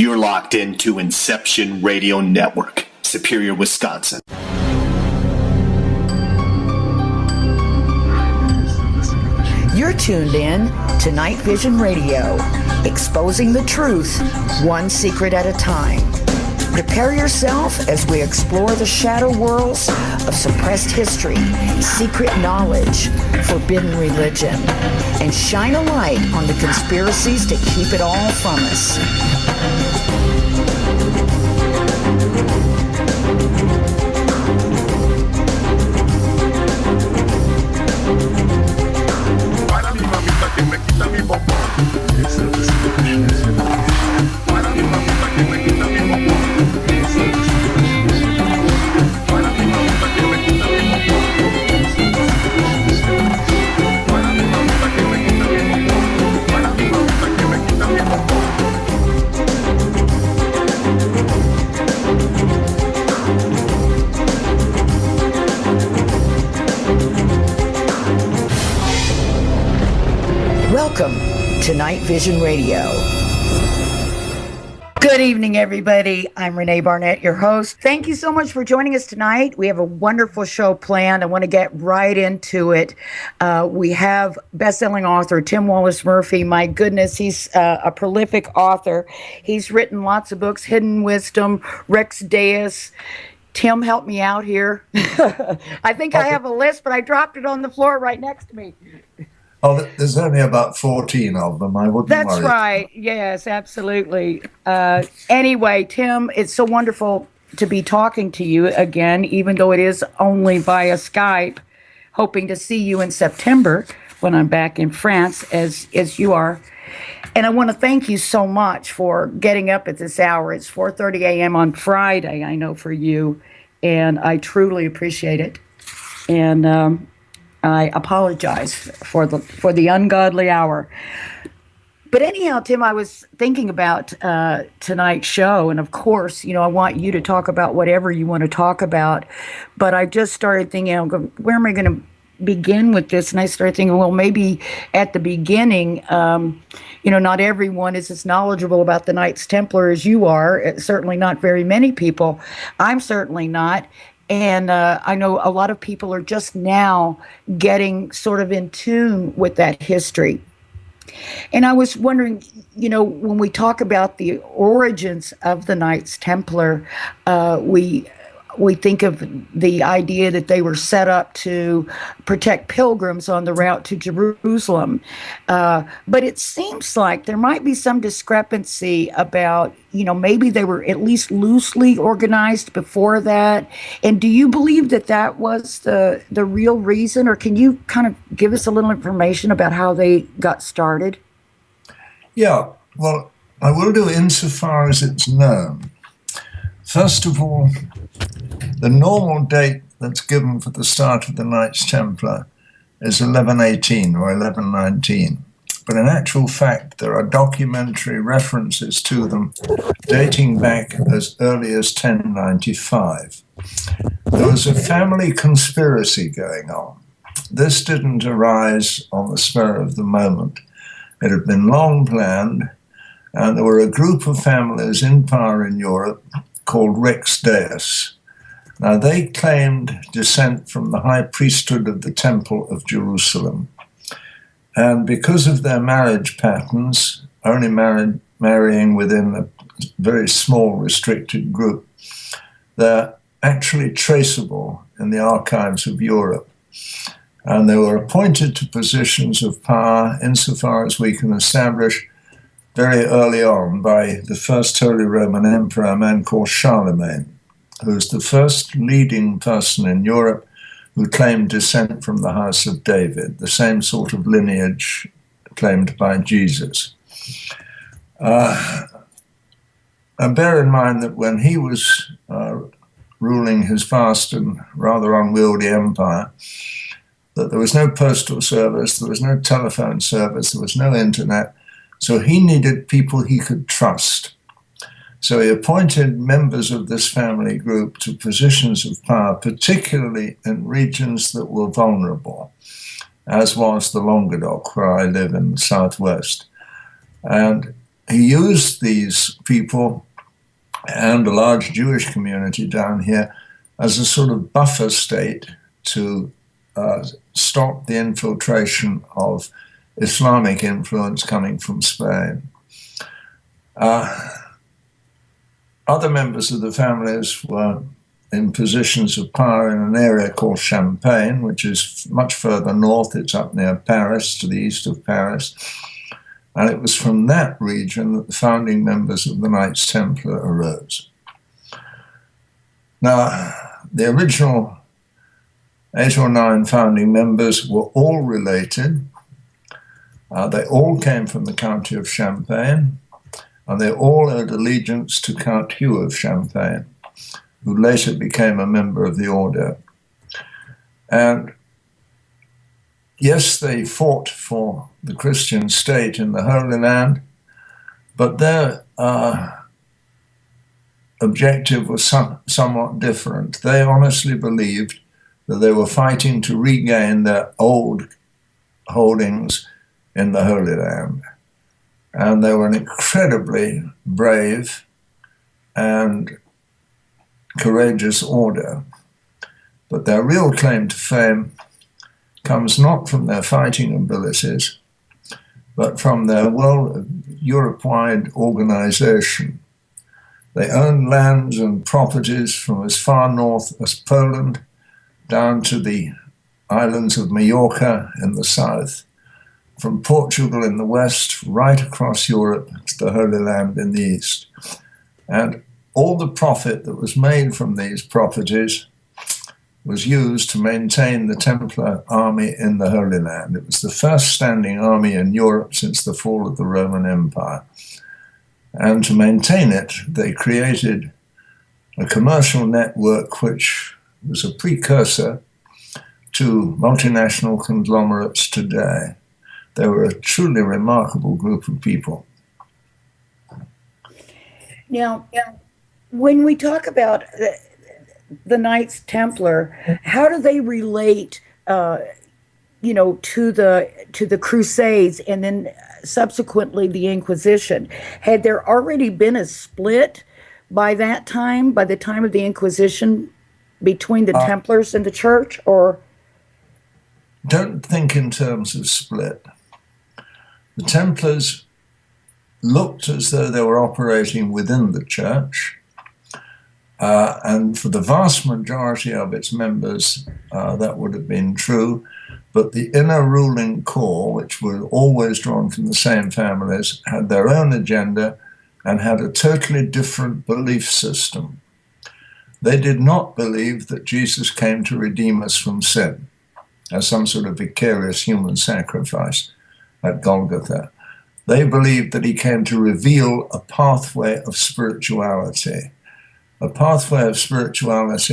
You're locked into Inception Radio Network, Superior, Wisconsin. You're tuned in to NightVision Radio, exposing the truth, one secret at a time. Prepare yourself as we explore the shadow worlds of suppressed history, secret knowledge, forbidden religion, and shine a light on the conspiracies to keep it all from us. Welcome to NightVision Radio. Good evening, everybody. I'm René Barnett, your host. Thank you so much for joining us tonight. We have a wonderful show planned. I want to get right into it. We have best-selling author Tim Wallace-Murphy. My goodness, he's a prolific author. He's written lots of books, Hidden Wisdom, Rex Deus. Tim, help me out here. I think I have a list, but I dropped it on the floor right next to me. Oh, there's only about 14 of them. I wouldn't worry. That's right. Yes, absolutely. Anyway, Tim, it's so wonderful to be talking to you again, even though it is only via Skype. Hoping to see you in September when I'm back in France, as you are. And I want to thank you so much for getting up at this hour. It's 4:30 a.m. on Friday, I know, for you, and I truly appreciate it. And I apologize for the ungodly hour. But anyhow, Tim, I was thinking about tonight's show, and of course, you know, I want you to talk about whatever you want to talk about. But I just started thinking, where am I going to begin with this? And I started thinking, well, maybe at the beginning, not everyone is as knowledgeable about the Knights Templar as you are. Certainly not very many people. I'm certainly not. And I know a lot of people are just now getting sort of in tune with that history. And I was wondering, when we talk about the origins of the Knights Templar, we think of the idea that they were set up to protect pilgrims on the route to Jerusalem. But it seems like there might be some discrepancy about, maybe they were at least loosely organized before that. And do you believe that was the real reason? Or can you kind of give us a little information about how they got started? Yeah, well, I will do insofar as it's known. First of all, the normal date that's given for the start of the Knights Templar is 1118 or 1119. But in actual fact, there are documentary references to them dating back as early as 1095. There was a family conspiracy going on. This didn't arise on the spur of the moment. It had been long planned, and there were a group of families in power in Europe called Rex Deus. Now, they claimed descent from the high priesthood of the Temple of Jerusalem. And because of their marriage patterns, only marrying within a very small restricted group, they're actually traceable in the archives of Europe. And they were appointed to positions of power, insofar as we can establish, very early on by the first Holy Roman Emperor, a man called Charlemagne, who was the first leading person in Europe who claimed descent from the house of David, the same sort of lineage claimed by Jesus. And bear in mind that when he was ruling his vast and rather unwieldy empire, that there was no postal service, there was no telephone service, there was no internet, so he needed people he could trust. So he appointed members of this family group to positions of power, particularly in regions that were vulnerable, as was the Languedoc, where I live in the southwest. And he used these people and a large Jewish community down here as a sort of buffer state to stop the infiltration of Islamic influence coming from Spain. Other members of the families were in positions of power in an area called Champagne, which is much further north. It's up near Paris, to the east of Paris. And it was from that region that the founding members of the Knights Templar arose. Now, the original 8 or 9 founding members were all related. They all came from the county of Champagne, and they all owed allegiance to Count Hugh of Champagne, who later became a member of the order. And yes, they fought for the Christian state in the Holy Land, but their objective was somewhat different. They honestly believed that they were fighting to regain their old holdings in the Holy Land. And they were an incredibly brave and courageous order. But their real claim to fame comes not from their fighting abilities, but from their Europe-wide organization. They owned lands and properties from as far north as Poland down to the islands of Majorca in the south, from Portugal in the west, right across Europe to the Holy Land in the east. And all the profit that was made from these properties was used to maintain the Templar army in the Holy Land. It was the first standing army in Europe since the fall of the Roman Empire. And to maintain it, they created a commercial network which was a precursor to multinational conglomerates today. They were a truly remarkable group of people. Now, when we talk about the Knights Templar, how do they relate, to the Crusades and then subsequently the Inquisition? Had there already been a split by that time, by the time of the Inquisition, between the Templars and the Church, or? Don't think in terms of split. The Templars looked as though they were operating within the Church, and for the vast majority of its members, that would have been true. But the inner ruling core, which were always drawn from the same families, had their own agenda and had a totally different belief system. They did not believe that Jesus came to redeem us from sin as some sort of vicarious human sacrifice at Golgotha. They believed that he came to reveal a pathway of spirituality,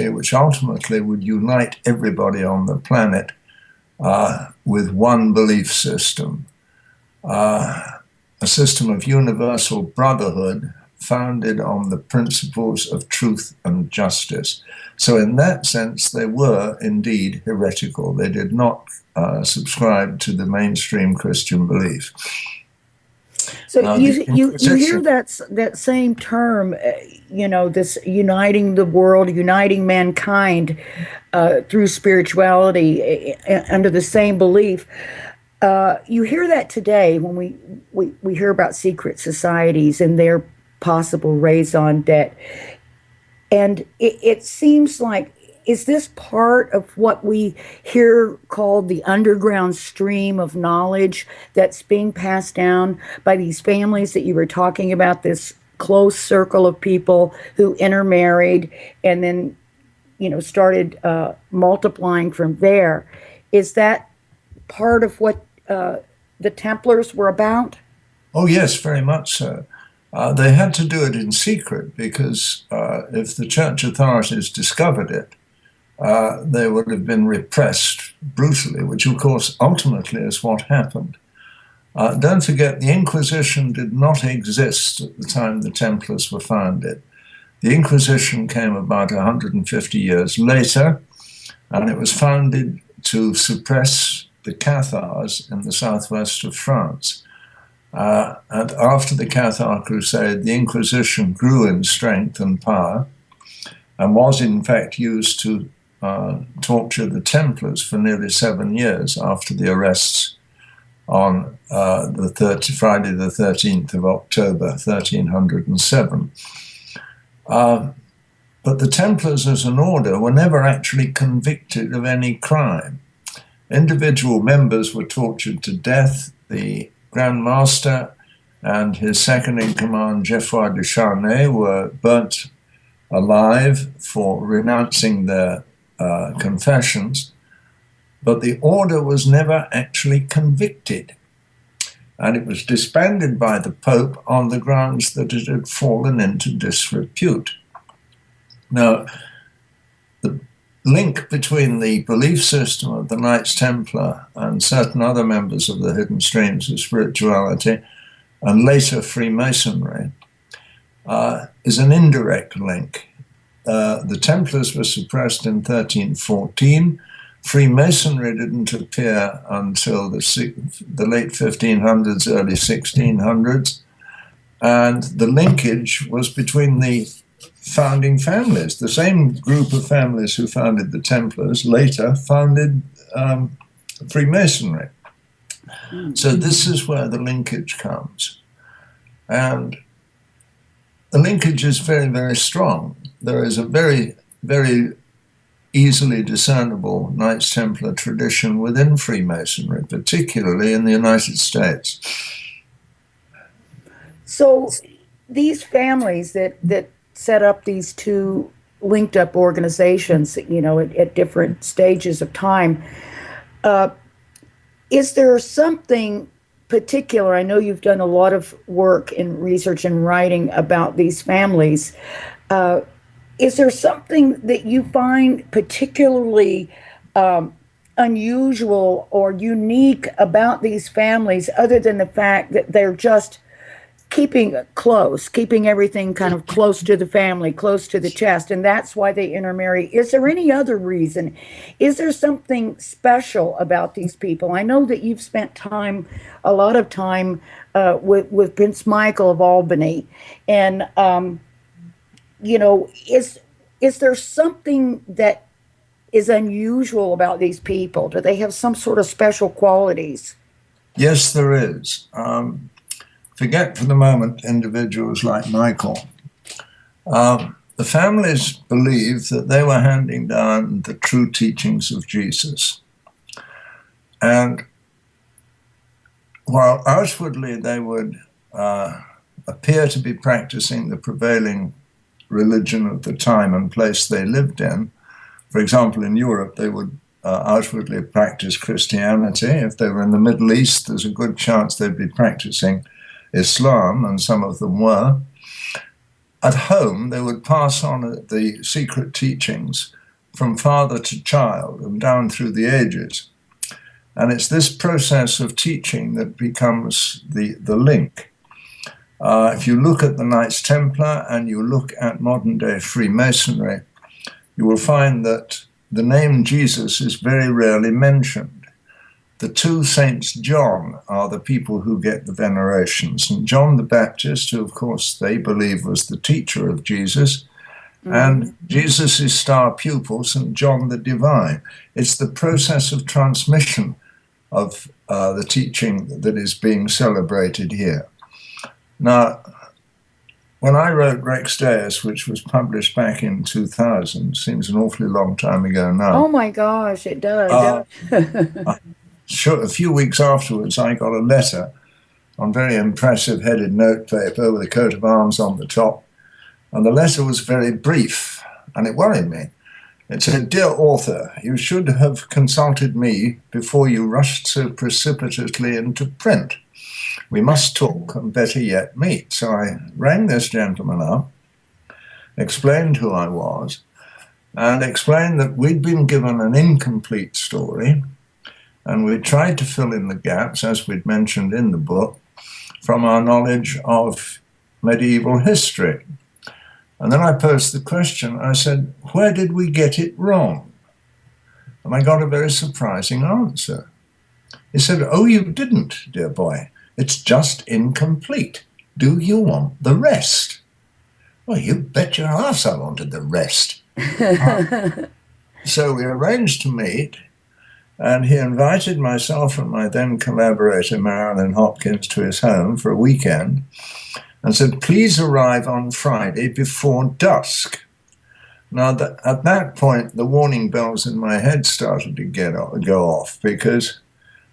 which ultimately would unite everybody on the planet with one belief system, a system of universal brotherhood founded on the principles of truth and justice. So in that sense, they were indeed heretical. They did not subscribe to the mainstream Christian belief. So you hear that same term, this uniting the world, uniting mankind through spirituality under the same belief. You hear that today when we hear about secret societies and their possible raison d'etre. And it seems like, is this part of what we hear called the underground stream of knowledge that's being passed down by these families that you were talking about, this close circle of people who intermarried and then, started multiplying from there? Is that part of what the Templars were about? Oh, yes, very much so. They had to do it in secret because if the church authorities discovered it, they would have been repressed brutally, which of course ultimately is what happened. Don't forget, the Inquisition did not exist at the time the Templars were founded. The Inquisition came about 150 years later, and it was founded to suppress the Cathars in the southwest of France. And after the Cathar Crusade, the Inquisition grew in strength and power and was in fact used to torture the Templars for nearly 7 years after the arrests on Friday the 13th of October, 1307. But the Templars as an order were never actually convicted of any crime. Individual members were tortured to death. The Grand Master and his second-in-command, Geoffroy de Charnay, were burnt alive for renouncing their confessions, but the order was never actually convicted. And it was disbanded by the Pope on the grounds that it had fallen into disrepute. Now, the link between the belief system of the Knights Templar and certain other members of the hidden streams of spirituality and later Freemasonry is an indirect link. The Templars were suppressed in 1314. Freemasonry didn't appear until the late 1500s, early 1600s. And the linkage was between the founding families. The same group of families who founded the Templars later founded Freemasonry. So this is where the linkage comes. And the linkage is very, very strong. There is a very, very easily discernible Knights Templar tradition within Freemasonry, particularly in the United States. So these families that set up these two linked up organizations, at different stages of time, is there something particular? I know you've done a lot of work in research and writing about these families. Is there something that you find particularly unusual or unique about these families, other than the fact that they're just keeping everything kind of close to the family, close to the chest, and that's why they intermarry? Is there any other reason? Is there something special about these people? I know that you've spent a lot of time with Prince Michael of Albany, and is there something that is unusual about these people? Do they have some sort of special qualities? Yes, there is. Forget for the moment individuals like Michael. The families believed that they were handing down the true teachings of Jesus. And while outwardly they would appear to be practicing the prevailing religion of the time and place they lived in, for example, in Europe, they would outwardly practice Christianity. If they were in the Middle East, there's a good chance they'd be practicing Islam, and some of them were. At home, they would pass on the secret teachings from father to child and down through the ages. And it's this process of teaching that becomes the link. If you look at the Knights Templar and you look at modern-day Freemasonry, you will find that the name Jesus is very rarely mentioned. The two Saints John are the people who get the veneration. St. John the Baptist, who of course they believe was the teacher of Jesus, and Jesus' star pupil, St. John the Divine. It's the process of transmission of the teaching that is being celebrated here. Now, when I wrote Rex Deus, which was published back in 2000, seems an awfully long time ago now. Oh my gosh, it does. Sure, a few weeks afterwards, I got a letter on very impressive headed notepaper with a coat of arms on the top. And the letter was very brief, and it worried me. It said, "Dear author, you should have consulted me before you rushed so precipitately into print. We must talk, and better yet, meet." So I rang this gentleman up, explained who I was, and explained that we'd been given an incomplete story, and we tried to fill in the gaps, as we'd mentioned in the book, from our knowledge of medieval history. And then I posed the question. I said, "Where did we get it wrong?" And I got a very surprising answer. He said, "Oh, you didn't, dear boy. It's just incomplete. Do you want the rest? Well, you bet your ass I wanted the rest. So we arranged to meet, and he invited myself and my then collaborator, Marilyn Hopkins, to his home for a weekend and said, please arrive on Friday before dusk. Now, at that point, the warning bells in my head started to go off, because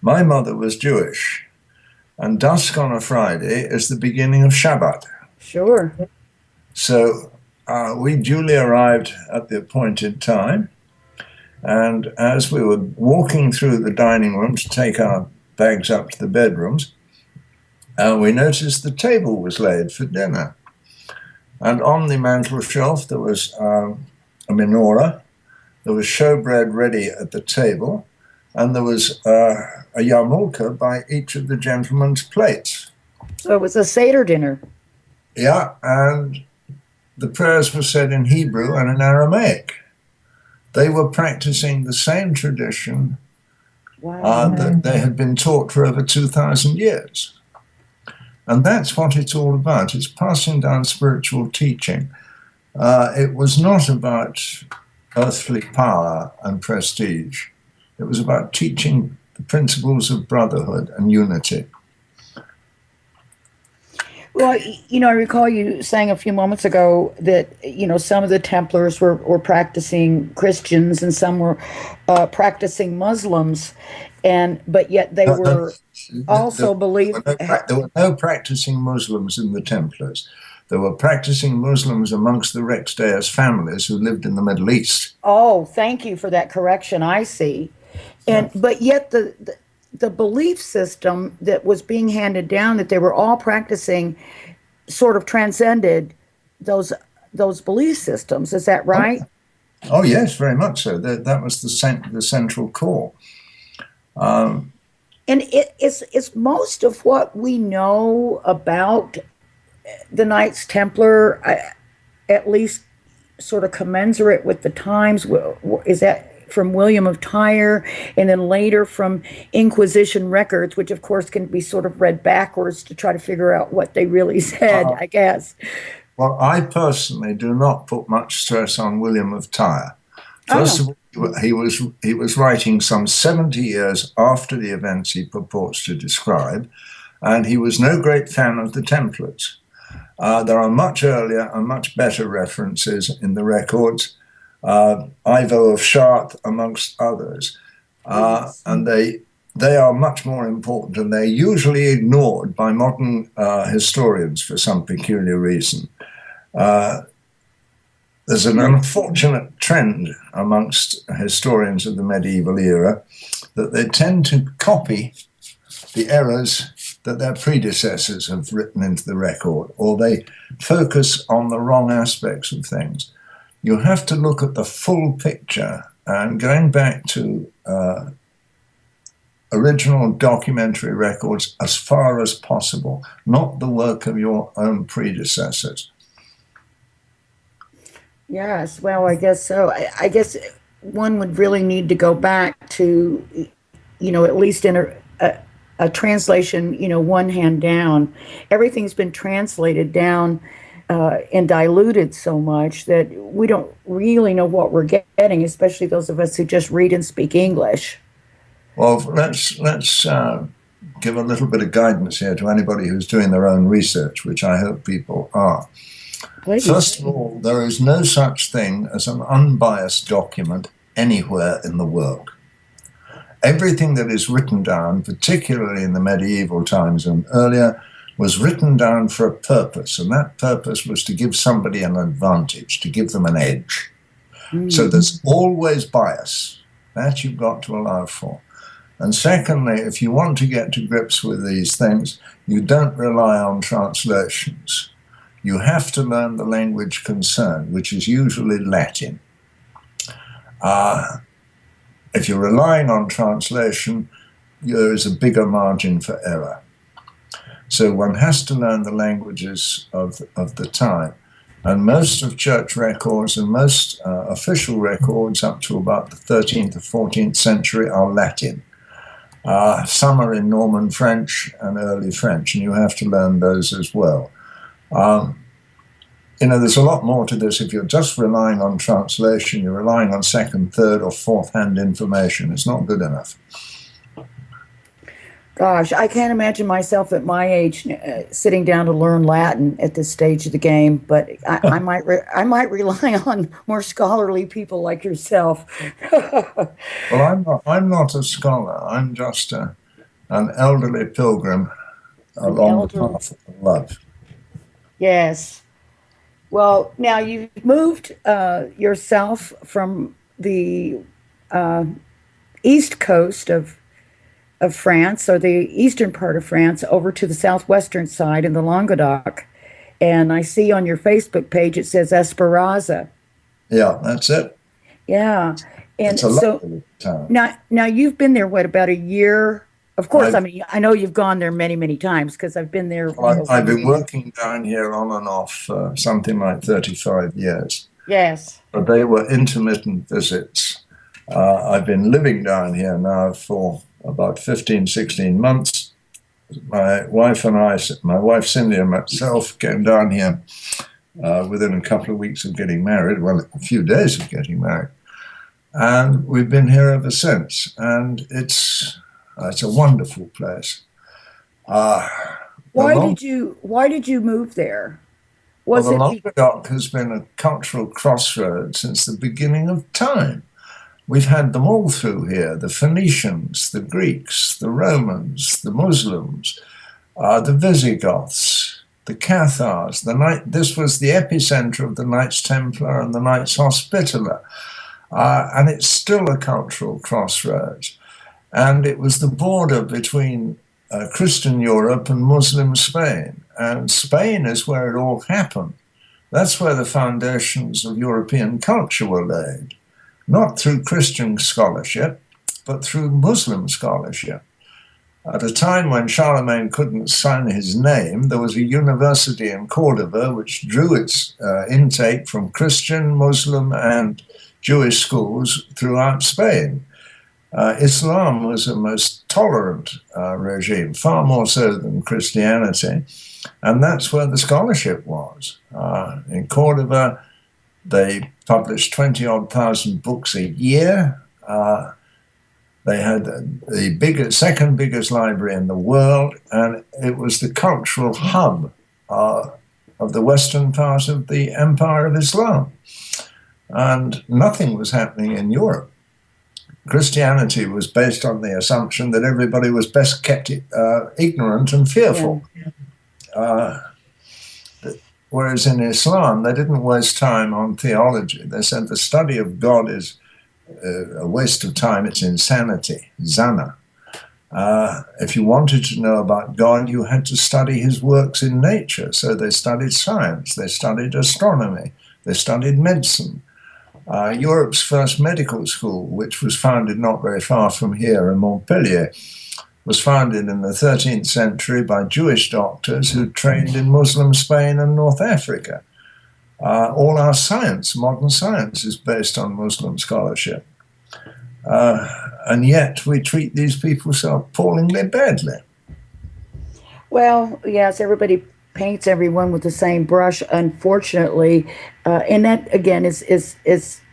my mother was Jewish, and dusk on a Friday is the beginning of Shabbat. Sure. So we duly arrived at the appointed time, and as we were walking through the dining room to take our bags up to the bedrooms, we noticed the table was laid for dinner. And on the mantel shelf there was a menorah, there was showbread ready at the table, and there was a yarmulke by each of the gentlemen's plates. So it was a Seder dinner. Yeah, and the prayers were said in Hebrew and in Aramaic. They were practicing the same tradition that they had been taught for over 2,000 years. And that's what it's all about. It's passing down spiritual teaching. It was not about earthly power and prestige. It was about teaching the principles of brotherhood and unity. Well, I recall you saying a few moments ago that, some of the Templars were practicing Christians and some were practicing Muslims, but yet they were also believed. There were no practicing Muslims in the Templars. There were practicing Muslims amongst the Rex Deus families who lived in the Middle East. Oh, thank you for that correction. I see. But yet the belief system that was being handed down, that they were all practicing, sort of transcended those belief systems. Is that right? Oh yes, very much so. That was the central core. And it's most of what we know about the Knights Templar, at least sort of commensurate with the times. Is that from William of Tyre, and then later from Inquisition records, which of course can be sort of read backwards to try to figure out what they really said, I guess. Well, I personally do not put much stress on William of Tyre. First of all, he was writing some 70 years after the events he purports to describe, and he was no great fan of the Templars. There are much earlier and much better references in the records, Ivo of Chartres, amongst others, and they are much more important, and they're usually ignored by modern historians for some peculiar reason. There's an unfortunate trend amongst historians of the medieval era that they tend to copy the errors that their predecessors have written into the record, or they focus on the wrong aspects of things. You have to look at the full picture, and going back to original documentary records as far as possible, not the work of your own predecessors. Yes, well, I guess so. I guess one would really need to go back to, at least in a translation, one hand down. Everything's been translated down and diluted so much that we don't really know what we're getting, especially those of us who just read and speak English. Well, let's give a little bit of guidance here to anybody who's doing their own research, which I hope people are. Please. First of all, there is no such thing as an unbiased document anywhere in the world. Everything that is written down, particularly in the medieval times and earlier, was written down for a purpose, and that purpose was to give somebody an advantage, to give them an edge. So there's always bias. That you've got to allow for. And secondly, if you want to get to grips with these things, you don't rely on translations. You have to learn the language concerned, which is usually Latin. If you're relying on translation, there is a bigger margin for error. So one has to learn the languages of the time. And most of church records and most official records up to about the 13th or 14th century are Latin. Some are in Norman French and early French, and you have to learn those as well. There's a lot more to this. If you're just relying on translation, you're relying on second, third, or fourth-hand information. It's not good enough. Gosh, I can't imagine myself at my age sitting down to learn Latin at this stage of the game, but I might rely on more scholarly people like yourself. Well, I'm not a scholar. I'm just an elderly pilgrim along the path of love. Yes. Well, now you've moved yourself from the east coast of France, or the eastern part of France, over to the southwestern side in the Languedoc. And I see on your Facebook page it says Esperanza. Yeah, that's it. Yeah. And it's a so lovely town. now you've been there, what, about a year? Of course, I know you've gone there many, many times because I've been there. I've been working down here on and off something like 35 years. Yes. But they were intermittent visits. I've been living down here now for about 15, 16 months. My wife and my wife Cindy and myself came down here within a couple of weeks of getting married, well, a few days of getting married. And we've been here ever since. And it's a wonderful place. Why did you move there? The Languedoc has been a cultural crossroads since the beginning of time. We've had them all through here: the Phoenicians, the Greeks, the Romans, the Muslims, the Visigoths, the Cathars. This was the epicenter of the Knights Templar and the Knights Hospitaller. And it's still a cultural crossroads. And it was the border between Christian Europe and Muslim Spain. And Spain is where it all happened. That's where the foundations of European culture were laid. Not through Christian scholarship, but through Muslim scholarship. At a time when Charlemagne couldn't sign his name, there was a university in Cordoba which drew its intake from Christian, Muslim, and Jewish schools throughout Spain. Islam was a most tolerant regime, far more so than Christianity, and that's where the scholarship was. In Cordoba, they published 20-odd thousand books a year. They had the second biggest library in the world, and it was the cultural hub of the western part of the Empire of Islam. And nothing was happening in Europe. Christianity was based on the assumption that everybody was best kept ignorant and fearful. Whereas in Islam, they didn't waste time on theology. They said the study of God is a waste of time. It's insanity, zana. If you wanted to know about God, you had to study his works in nature. So they studied science, they studied astronomy, they studied medicine. Europe's first medical school, which was founded not very far from here in Montpellier, was founded in the 13th century by Jewish doctors who trained in Muslim Spain and North Africa. All our science, modern science, is based on Muslim scholarship. And yet we treat these people so appallingly badly. Well, yes, everybody paints everyone with the same brush, unfortunately. And that, again, is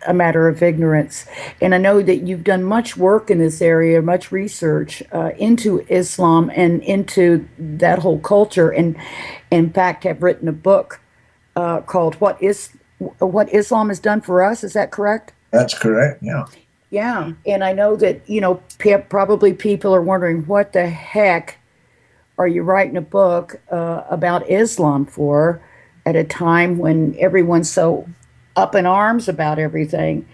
a matter of ignorance. And I know that you've done much work in this area, much research into Islam and into that whole culture, and in fact have written a book called What Islam Has Done for Us. Is that correct? That's correct, yeah. Yeah, and I know that, probably people are wondering, what the heck are you writing a book about Islam for at a time when everyone's so up in arms about everything?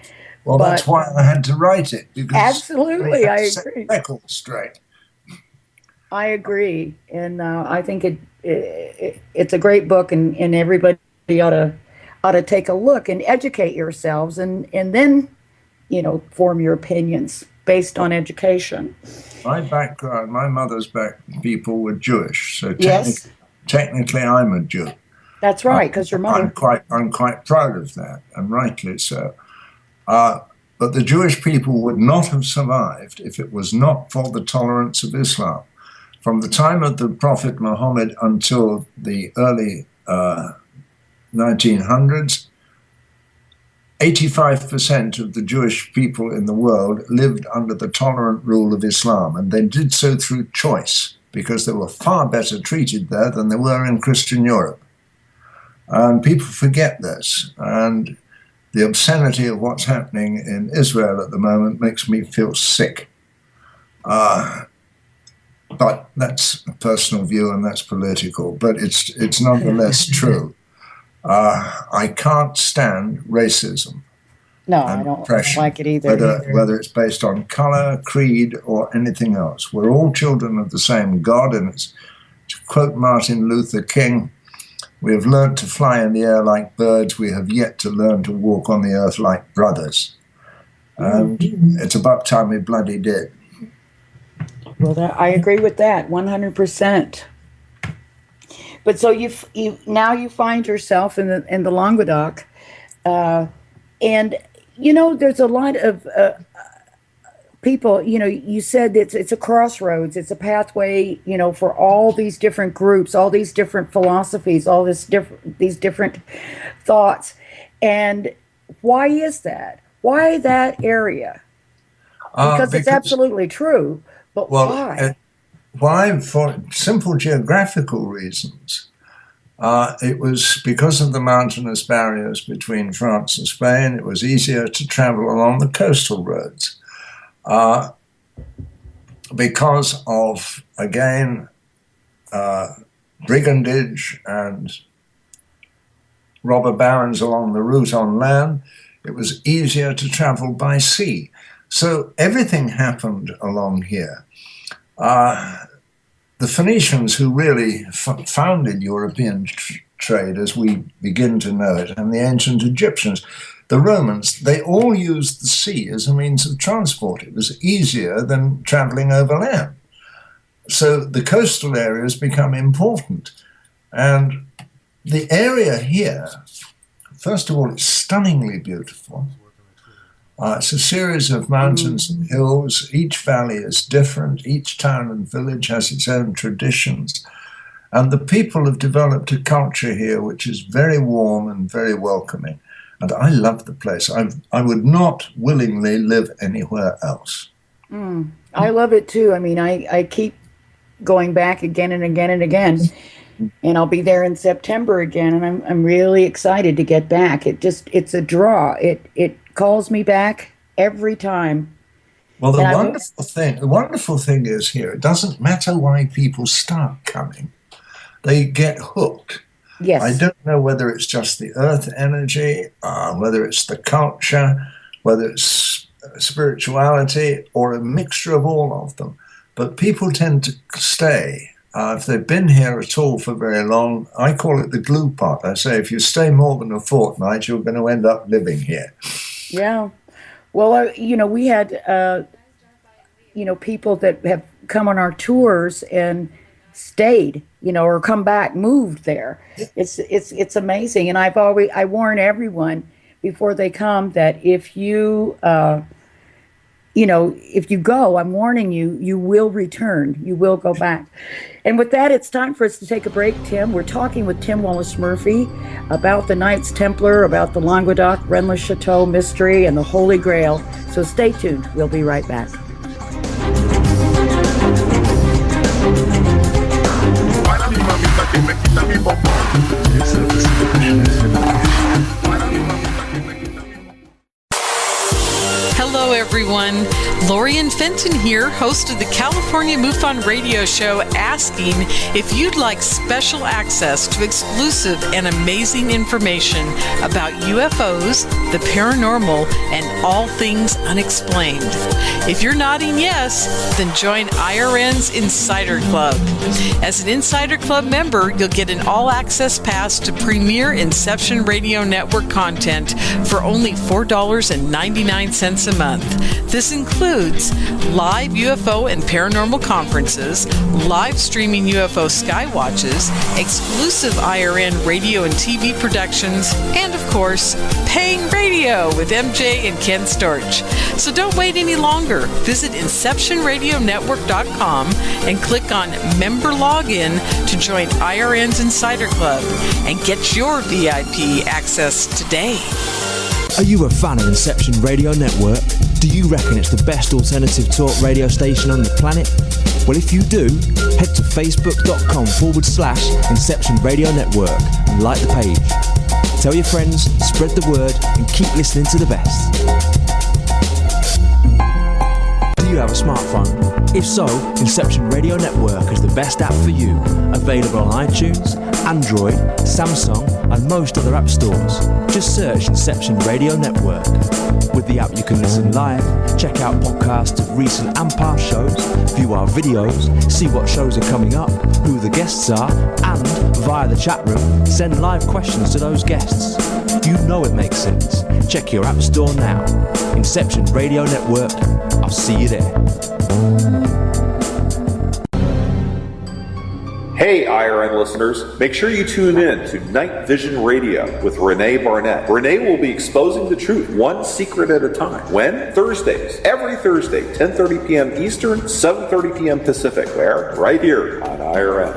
Well, that's why I had to write it. Because absolutely, I agree. Record straight. I agree, and I think it's a great book, and everybody ought to take a look and educate yourselves, and then form your opinions based on education. My background, my mother's people were Jewish, so yes. Technically I'm a Jew. That's right, because your mother. I'm quite proud of that, and rightly so. But But the Jewish people would not have survived if it was not for the tolerance of Islam. From the time of the Prophet Muhammad until the early 1900s, 85% of the Jewish people in the world lived under the tolerant rule of Islam, and they did so through choice, because they were far better treated there than they were in Christian Europe. And people forget this, and the obscenity of what's happening in Israel at the moment makes me feel sick. But that's a personal view, and that's political, but it's nonetheless true. I can't stand racism. No, I don't like it either. Whether it's based on color, creed, or anything else. We're all children of the same God, and it's, to quote Martin Luther King, we have learned to fly in the air like birds. We have yet to learn to walk on the earth like brothers. And it's about time we bloody did. Well, I agree with that 100%. But so you now you find yourself in the Longbow, and there's a lot of people. You said it's a crossroads. It's a pathway. For all these different groups, all these different philosophies, all these different thoughts. And why is that? Why that area? Because it's absolutely true. But why? Why? For simple geographical reasons. It was because of the mountainous barriers between France and Spain. It was easier to travel along the coastal roads. Because of, again, brigandage and robber barons along the route on land, it was easier to travel by sea. So everything happened along here. The Phoenicians, who really founded European trade as we begin to know it, and the ancient Egyptians, the Romans, they all used the sea as a means of transport. It was easier than traveling over land. So the coastal areas become important. And the area here, first of all, it's stunningly beautiful. It's a series of mountains and hills. Each valley is different. Each town and village has its own traditions. And the people have developed a culture here which is very warm and very welcoming. And I love the place. I would not willingly live anywhere else. I love it too. I mean, I keep going back again and again and again. And I'll be there in September again, and I'm really excited to get back. It's a draw. It calls me back every time. Well, the wonderful thing is here, it doesn't matter why people start coming. They get hooked. Yes. I don't know whether it's just the earth energy, whether it's the culture, whether it's spirituality, or a mixture of all of them. But people tend to stay. If they've been here at all for very long, I call it the glue pot. I say if you stay more than a fortnight, you're going to end up living here. Yeah. Well, we had, people that have come on our tours and stayed, or come back, moved there. It's amazing. And I warn everyone before they come that if you, if you go, I'm warning you, you will return. You will go back. And with that, it's time for us to take a break, Tim. We're talking with Tim Wallace-Murphy about the Knights Templar, about the Longbow Duck, Rennes Chateau mystery, and the Holy Grail. So stay tuned. We'll be right back. Hello, everyone. Lorian Fenton here, host of the California MUFON radio show, asking if you'd like special access to exclusive and amazing information about UFOs, the paranormal, and all things unexplained. If you're nodding yes, then join IRN's Insider Club. As an Insider Club member, you'll get an all-access pass to premier Inception Radio Network content for only $4.99 a month. This includes includes live UFO and paranormal conferences, live streaming UFO skywatches, exclusive IRN radio and TV productions, and of course, paying radio with MJ and Ken Storch. So don't wait any longer. Visit InceptionRadioNetwork.com and click on Member Login to join IRN's Insider Club and get your VIP access today. Are you a fan of Inception Radio Network? Do you reckon it's the best alternative talk radio station on the planet? Well, if you do, head to facebook.com/Inception Radio Network and like the page. Tell your friends, spread the word, and keep listening to the best. Do you have a smartphone? If so, Inception Radio Network is the best app for you. Available on iTunes, Android, Samsung, and most other app stores. Just search Inception Radio Network. With the app you can listen live, check out podcasts of recent and past shows, view our videos, see what shows are coming up, who the guests are, and, via the chat room, send live questions to those guests. You know it makes sense. Check your app store now. Inception Radio Network. I'll see you there. Hey IRN listeners, make sure you tune in to NightVision Radio with René Barnett. René will be exposing the truth one secret at a time. When? Thursdays. Every Thursday, 10:30 p.m. Eastern, 7:30 p.m. Pacific. Where? Right here on IRN.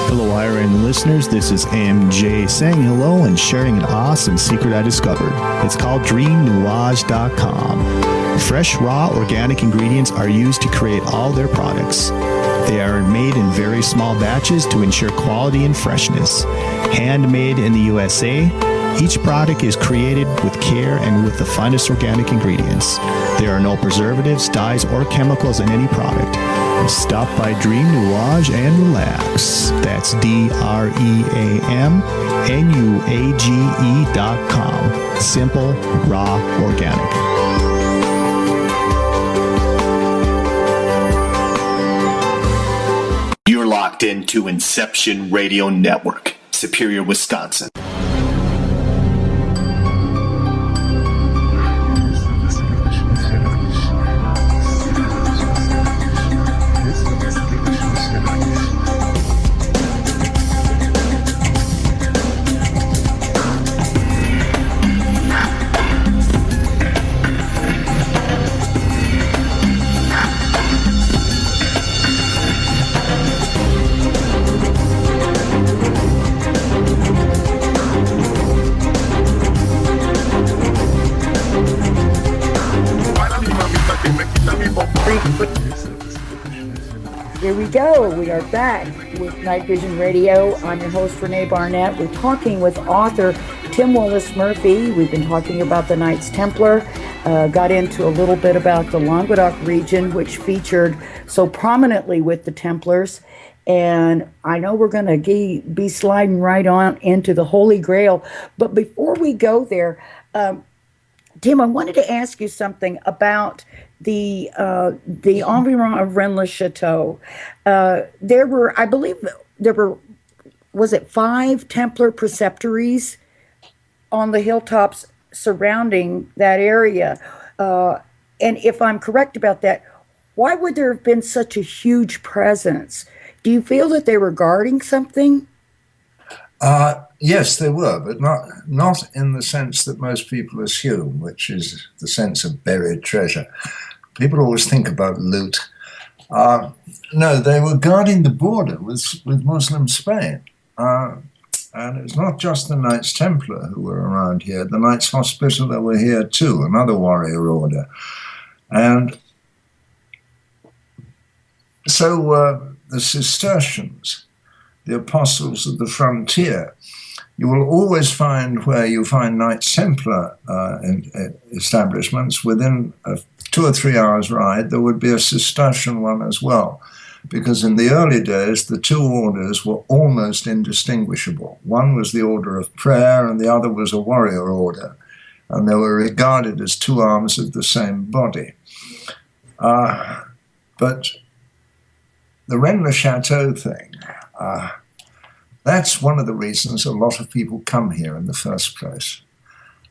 Hello IRN listeners, this is MJ saying hello and sharing an awesome secret I discovered. It's called DreamNuage.com. Fresh, raw, organic ingredients are used to create all their products. They are made in very small batches to ensure quality and freshness. Handmade in the USA, each product is created with care and with the finest organic ingredients. There are no preservatives, dyes, or chemicals in any product. Stop by Dream Nuage and relax. That's DreamNuage.com. Simple, raw, organic. You're locked into Inception Radio Network, Superior, Wisconsin. Here we go. We are back with Night Vision Radio. I'm your host, René Barnett. We're talking with author Tim Wallace-Murphy. We've been talking about the Knights Templar, got into a little bit about the Longbow Duck region, which featured so prominently with the Templars. And I know we're going to be sliding right on into the Holy Grail. But before we go there, Tim, I wanted to ask you something about the environ of Rennes-le-Château. There were, I believe, was it 5 Templar preceptories on the hilltops surrounding that area? And if I'm correct about that, why would there have been such a huge presence? Do you feel that they were guarding something? Yes, they were, but not in the sense that most people assume, which is the sense of buried treasure. People always think about loot. No, they were guarding the border with Muslim Spain. And it's not just the Knights Templar who were around here. The Knights Hospitaller were here too, another warrior order. And so the Cistercians, the apostles of the frontier, you will always find where you find Knights Templar establishments, within 2 or 3 hours' ride, there would be a Cistercian one as well. Because in the early days, the two orders were almost indistinguishable. One was the order of prayer, and the other was a warrior order. And they were regarded as two arms of the same body. But the Rennes-le-Château thing, that's one of the reasons a lot of people come here in the first place.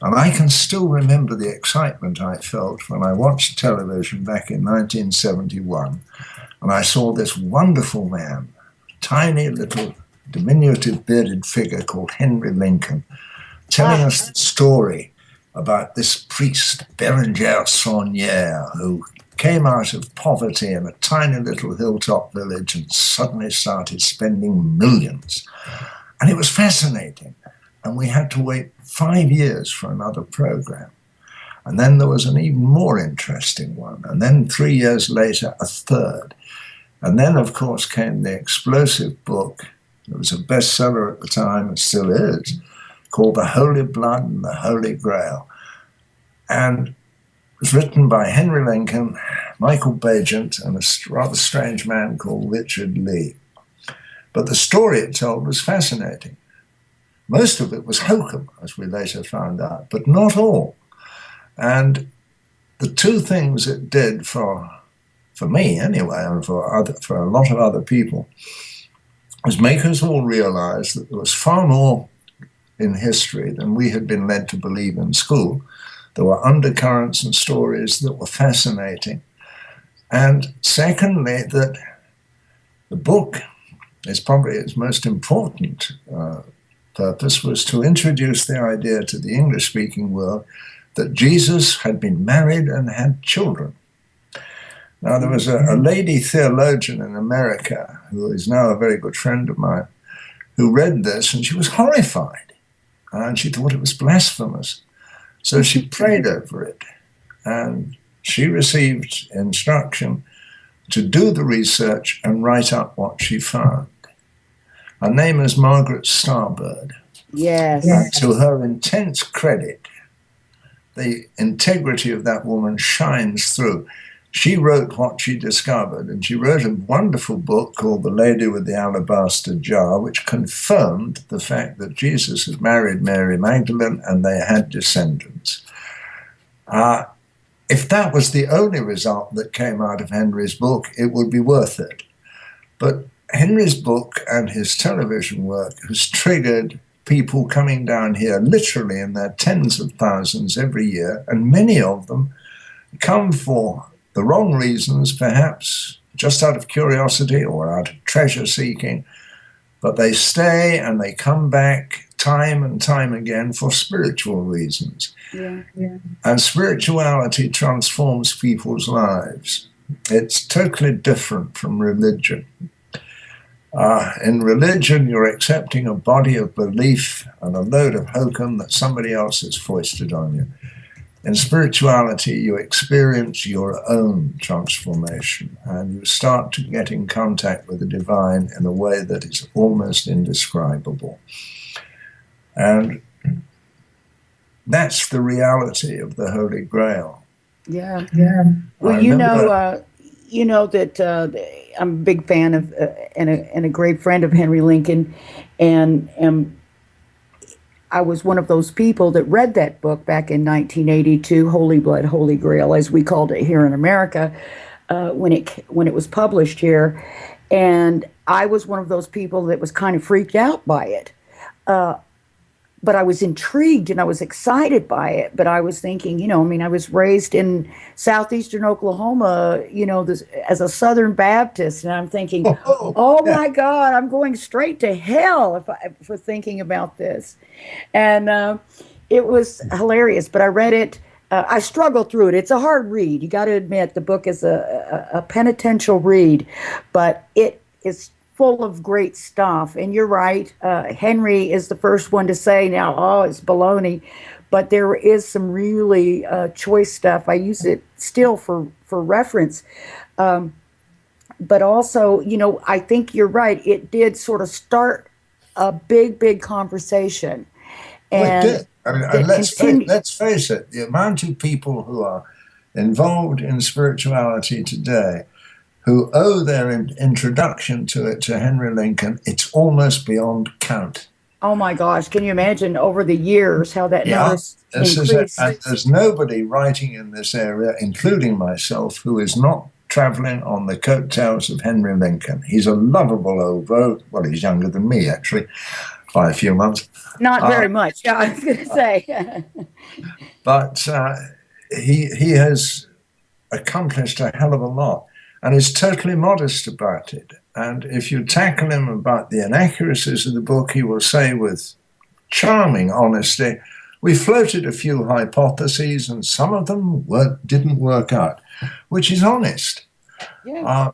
And I can still remember the excitement I felt when I watched television back in 1971, and I saw this wonderful man, tiny little diminutive bearded figure called Henry Lincoln, telling us the story about this priest, Berenger Saunier, who came out of poverty in a tiny little hilltop village and suddenly started spending millions. And it was fascinating. And we had to wait 5 years for another program. And then there was an even more interesting one. And then 3 years later, a third. And then, of course, came the explosive book. It was a bestseller at the time, it still is, called The Holy Blood and the Holy Grail. And it was written by Henry Lincoln, Michael Bagent, and a rather strange man called Richard Lee. But the story it told was fascinating. Most of it was hokum, as we later found out, but not all. And the two things it did for me anyway, and for a lot of other people, was make us all realize that there was far more in history than we had been led to believe in school. There were undercurrents and stories that were fascinating. And secondly, that the book is probably its most important purpose was to introduce the idea to the English-speaking world that Jesus had been married and had children. Now, there was a lady theologian in America who is now a very good friend of mine who read this, and she was horrified, and she thought it was blasphemous. So she prayed over it, and she received instruction to do the research and write up what she found. Her name is Margaret Starbird. Yes. And to her intense credit, the integrity of that woman shines through. She wrote what she discovered, and she wrote a wonderful book called The Lady with the Alabaster Jar, which confirmed the fact that Jesus had married Mary Magdalene and they had descendants. If that was the only result that came out of Henry's book, it would be worth it. But Henry's book and his television work has triggered people coming down here literally in their tens of thousands every year, and many of them come for the wrong reasons, perhaps just out of curiosity or out of treasure seeking, but they stay and they come back time and time again for spiritual reasons. Yeah. And spirituality transforms people's lives. It's totally different from religion. In religion, you're accepting a body of belief and a load of hokum that somebody else has foisted on you. In spirituality, you experience your own transformation, and you start to get in contact with the divine in a way that is almost indescribable. And that's the reality of the Holy Grail. Yeah. Well, you know that I'm a big fan of and a great friend of Henry Lincoln, and I was one of those people that read that book back in 1982, Holy Blood, Holy Grail, as we called it here in America, when it was published here, and I was one of those people that was kind of freaked out by it. But I was intrigued and I was excited by it. But I was thinking, I was raised in southeastern Oklahoma, as a Southern Baptist. And I'm thinking, my God, I'm going straight to hell for thinking about this. And it was hilarious. But I read it. I struggled through it. It's a hard read. You got to admit, the book is a penitential read. But it is full of great stuff. And you're right. Henry is the first one to say now, it's baloney. But there is some really choice stuff. I use it still for reference. But also, I think you're right. It did sort of start a big conversation. And it did. And let's face it, the amount of people who are involved in spirituality today who owe their introduction to it to Henry Lincoln, it's almost beyond count. Oh my gosh, can you imagine over the years how that number's increased? And there's nobody writing in this area, including myself, who is not traveling on the coattails of Henry Lincoln. He's a lovable old rogue. Well, he's younger than me, actually, by a few months. Not very much. Yeah, I was going to say. But he has accomplished a hell of a lot and is totally modest about it. And if you tackle him about the inaccuracies of the book, he will say with charming honesty, we floated a few hypotheses and some of them didn't work out, which is honest. Yeah.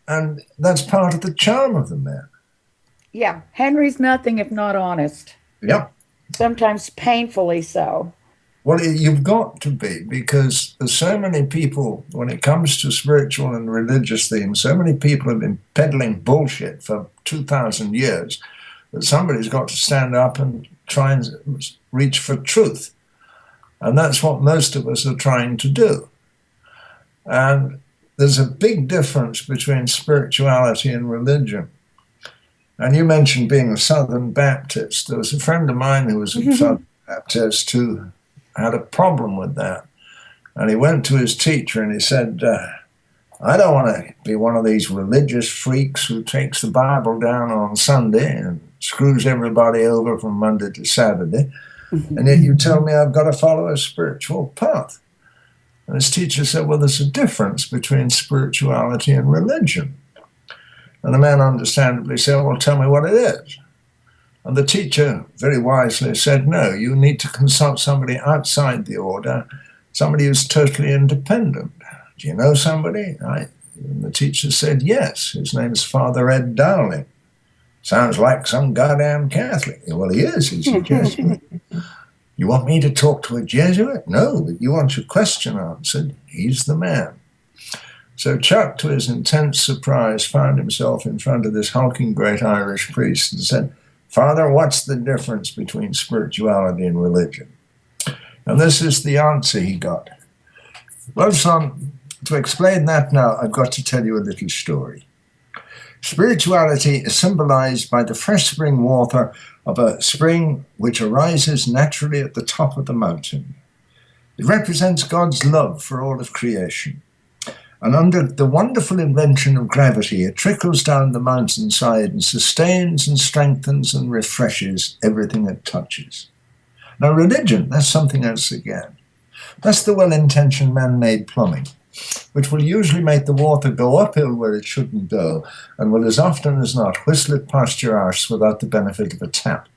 And that's part of the charm of the man. Yeah. Henry's nothing if not honest. Yep. Sometimes painfully so. Well, you've got to be, because there's so many people, when it comes to spiritual and religious themes, so many people have been peddling bullshit for 2,000 years that somebody's got to stand up and try and reach for truth. And that's what most of us are trying to do. And there's a big difference between spirituality and religion. And you mentioned being a Southern Baptist. There was a friend of mine who was a Southern Baptist who had a problem with that. And he went to his teacher and he said, I don't want to be one of these religious freaks who takes the Bible down on Sunday and screws everybody over from Monday to Saturday. And yet you tell me I've got to follow a spiritual path. And his teacher said, well, there's a difference between spirituality and religion. And the man understandably said, well, tell me what it is. And the teacher very wisely said, no, you need to consult somebody outside the order, somebody who's totally independent. Do you know somebody? And the teacher said, yes, his name's Father Ed Dowling. Sounds like some goddamn Catholic. Well, he is, he's a Jesuit. You want me to talk to a Jesuit? No, but you want your question answered. He's the man. So Chuck, to his intense surprise, found himself in front of this hulking great Irish priest and said, Father, what's the difference between spirituality and religion? And this is the answer he got. Well, son, to explain that now, I've got to tell you a little story. Spirituality is symbolized by the fresh spring water of a spring which arises naturally at the top of the mountain. It represents God's love for all of creation. And under the wonderful invention of gravity, it trickles down the mountainside and sustains and strengthens and refreshes everything it touches. Now, religion, that's something else again. That's the well-intentioned man-made plumbing, which will usually make the water go uphill where it shouldn't go, and will as often as not whistle it past your arse without the benefit of a tap.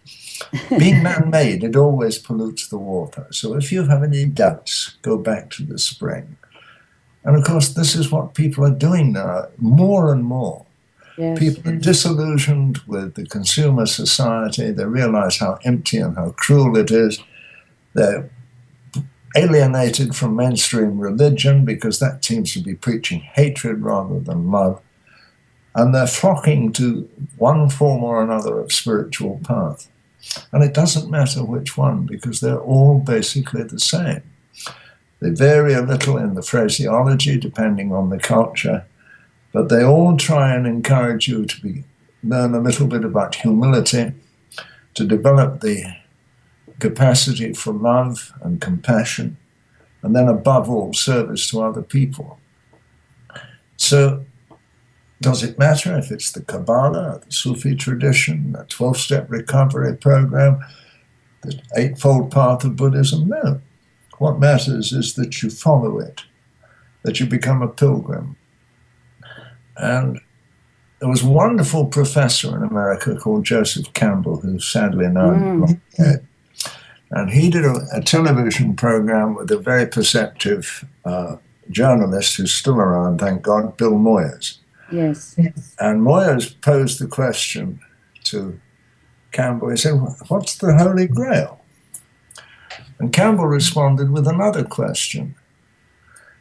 Being man-made, it always pollutes the water. So if you have any doubts, go back to the spring. And of course, this is what people are doing now, more and more. Yes. People are disillusioned with the consumer society. They realize how empty and how cruel it is. They're alienated from mainstream religion because that seems to be preaching hatred rather than love. And they're flocking to one form or another of spiritual path. And it doesn't matter which one, because they're all basically the same. They vary a little in the phraseology depending on the culture, but they all try and encourage you to learn a little bit about humility, to develop the capacity for love and compassion, and then above all, service to other people. So does it matter if it's the Kabbalah, the Sufi tradition, the 12-step recovery program, the Eightfold Path of Buddhism? No. What matters is that you follow it, that you become a pilgrim. And there was a wonderful professor in America called Joseph Campbell, who's sadly now dead. And he did a television program with a very perceptive journalist who's still around, thank God, Bill Moyers. Yes. And Moyers posed the question to Campbell. He said, what's the Holy Grail? And Campbell responded with another question.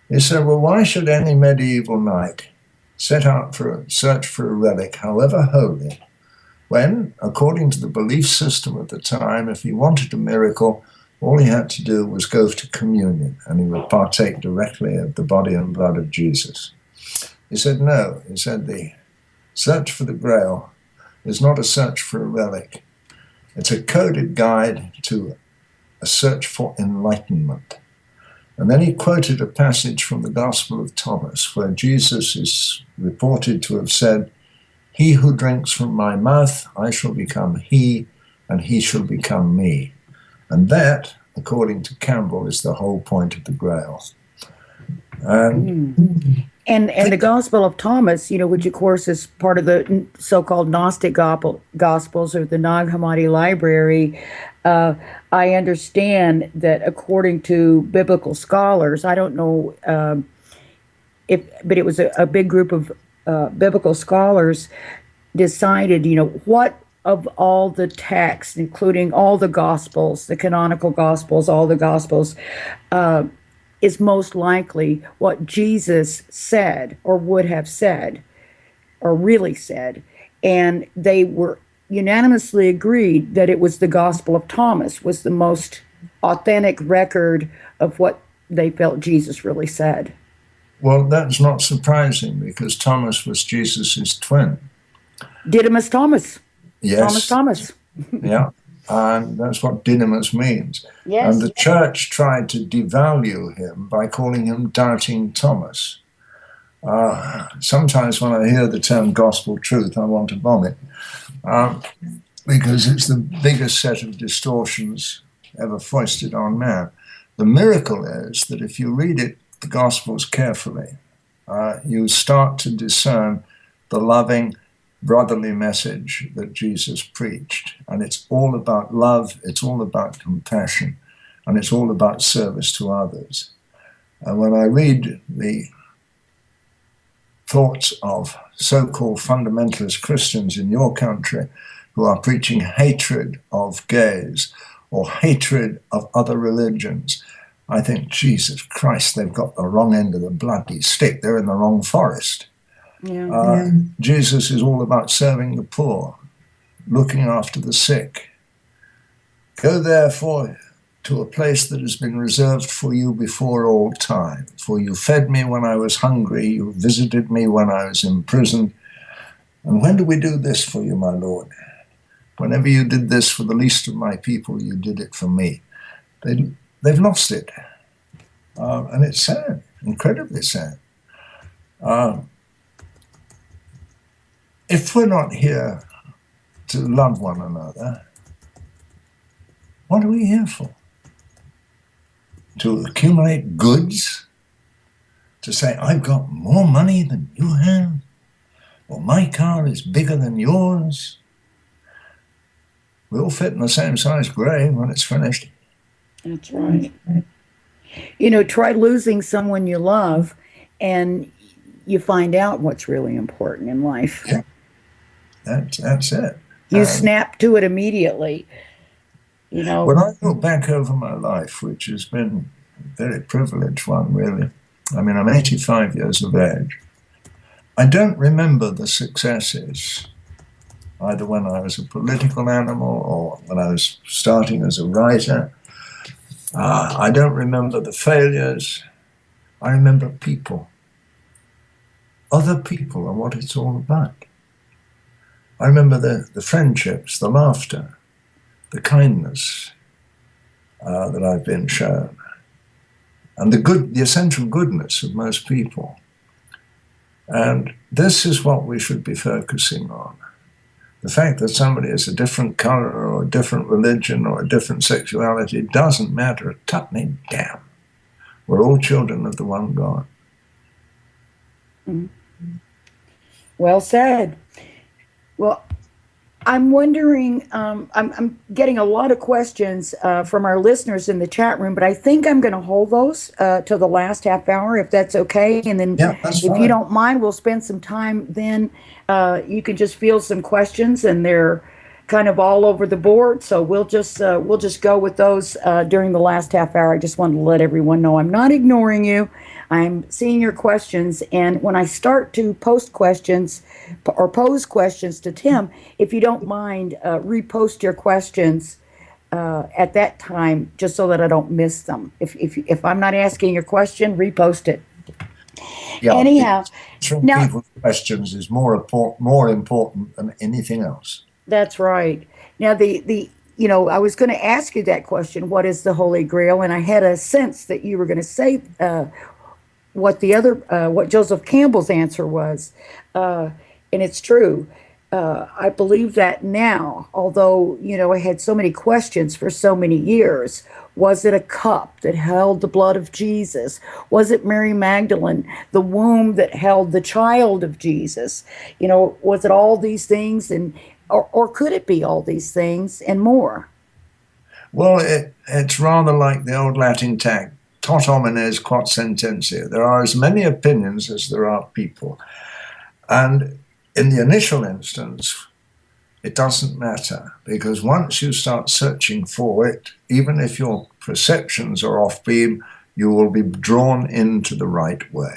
He said, well, why should any medieval knight set out for a search for a relic, however holy, when, according to the belief system at the time, if he wanted a miracle, all he had to do was go to communion and he would partake directly of the body and blood of Jesus? He said, no. He said, the search for the Grail is not a search for a relic. It's a coded guide to a search for enlightenment. And then he quoted a passage from the Gospel of Thomas, where Jesus is reported to have said, he who drinks from my mouth, I shall become he, and he shall become me. And that, according to Campbell, is the whole point of the Grail. And the Gospel of Thomas, which of course is part of the so-called Gnostic Gospels or the Nag Hammadi Library, I understand that according to biblical scholars, I don't know but it was a big group of biblical scholars decided, what of all the texts, including all the Gospels, the canonical Gospels, all the Gospels, is most likely what Jesus said or would have said or really said. And they were unanimously agreed that it was the Gospel of Thomas was the most authentic record of what they felt Jesus really said. Well, that's not surprising because Thomas was Jesus' twin. Didymus Thomas. Yes. Thomas. Yeah. And that's what Didymus means. Yes. And the church tried to devalue him by calling him Doubting Thomas. Sometimes when I hear the term gospel truth, I want to vomit because it's the biggest set of distortions ever foisted on man. The miracle is that if you read the Gospels carefully, you start to discern the loving, brotherly message that Jesus preached. And it's all about love, it's all about compassion, and it's all about service to others. And when I read the thoughts of so-called fundamentalist Christians in your country who are preaching hatred of gays or hatred of other religions, I think, Jesus Christ, they've got the wrong end of the bloody stick. They're in the wrong forest. Jesus is all about serving the poor, looking after the sick. Go therefore to a place that has been reserved for you before all time. For you fed me when I was hungry, you visited me when I was imprisoned. And when do we do this for you, my Lord? Whenever you did this for the least of my people, you did it for me. They've lost it. And it's sad, incredibly sad. If we're not here to love one another, what are we here for? To accumulate goods? To say, I've got more money than you have? Or my car is bigger than yours? We all fit in the same size grave when it's finished. That's right. Try losing someone you love and you find out what's really important in life. Yeah. That's it. You snap to it immediately. When I look back over my life, which has been a very privileged one, really. I mean, I'm 85 years of age. I don't remember the successes, either when I was a political animal or when I was starting as a writer. I don't remember the failures. I remember people. Other people and what it's all about. I remember the friendships, the laughter, the kindness that I've been shown, and the essential goodness of most people. And this is what we should be focusing on. The fact that somebody is a different color or a different religion or a different sexuality doesn't matter a tuppenny damn. We're all children of the one God. Well said. Well, I'm wondering, I'm getting a lot of questions from our listeners in the chat room, but I think I'm going to hold those till the last half hour, if that's okay. And then if you don't mind, we'll spend some time then. You can just field some questions, and they're kind of all over the board. So we'll just go with those during the last half hour. I just wanted to let everyone know I'm not ignoring you. I'm seeing your questions, and when I start to post questions or pose questions to Tim, if you don't mind, repost your questions at that time, just so that I don't miss them. If I'm not asking your question, repost it. Yeah, anyhow, now, people's questions is more important than anything else. That's right. Now I was going to ask you that question, what is the Holy Grail? And I had a sense that you were going to say what Joseph Campbell's answer was. And it's true. I believe that now, although, I had so many questions for so many years. Was it a cup that held the blood of Jesus? Was it Mary Magdalene, the womb that held the child of Jesus? Was it all these things, or could it be all these things and more? Well, it's rather like the old Latin tag, tot homines quod sententia. There are as many opinions as there are people. And in the initial instance, it doesn't matter, because once you start searching for it, even if your perceptions are off beam, you will be drawn into the right way.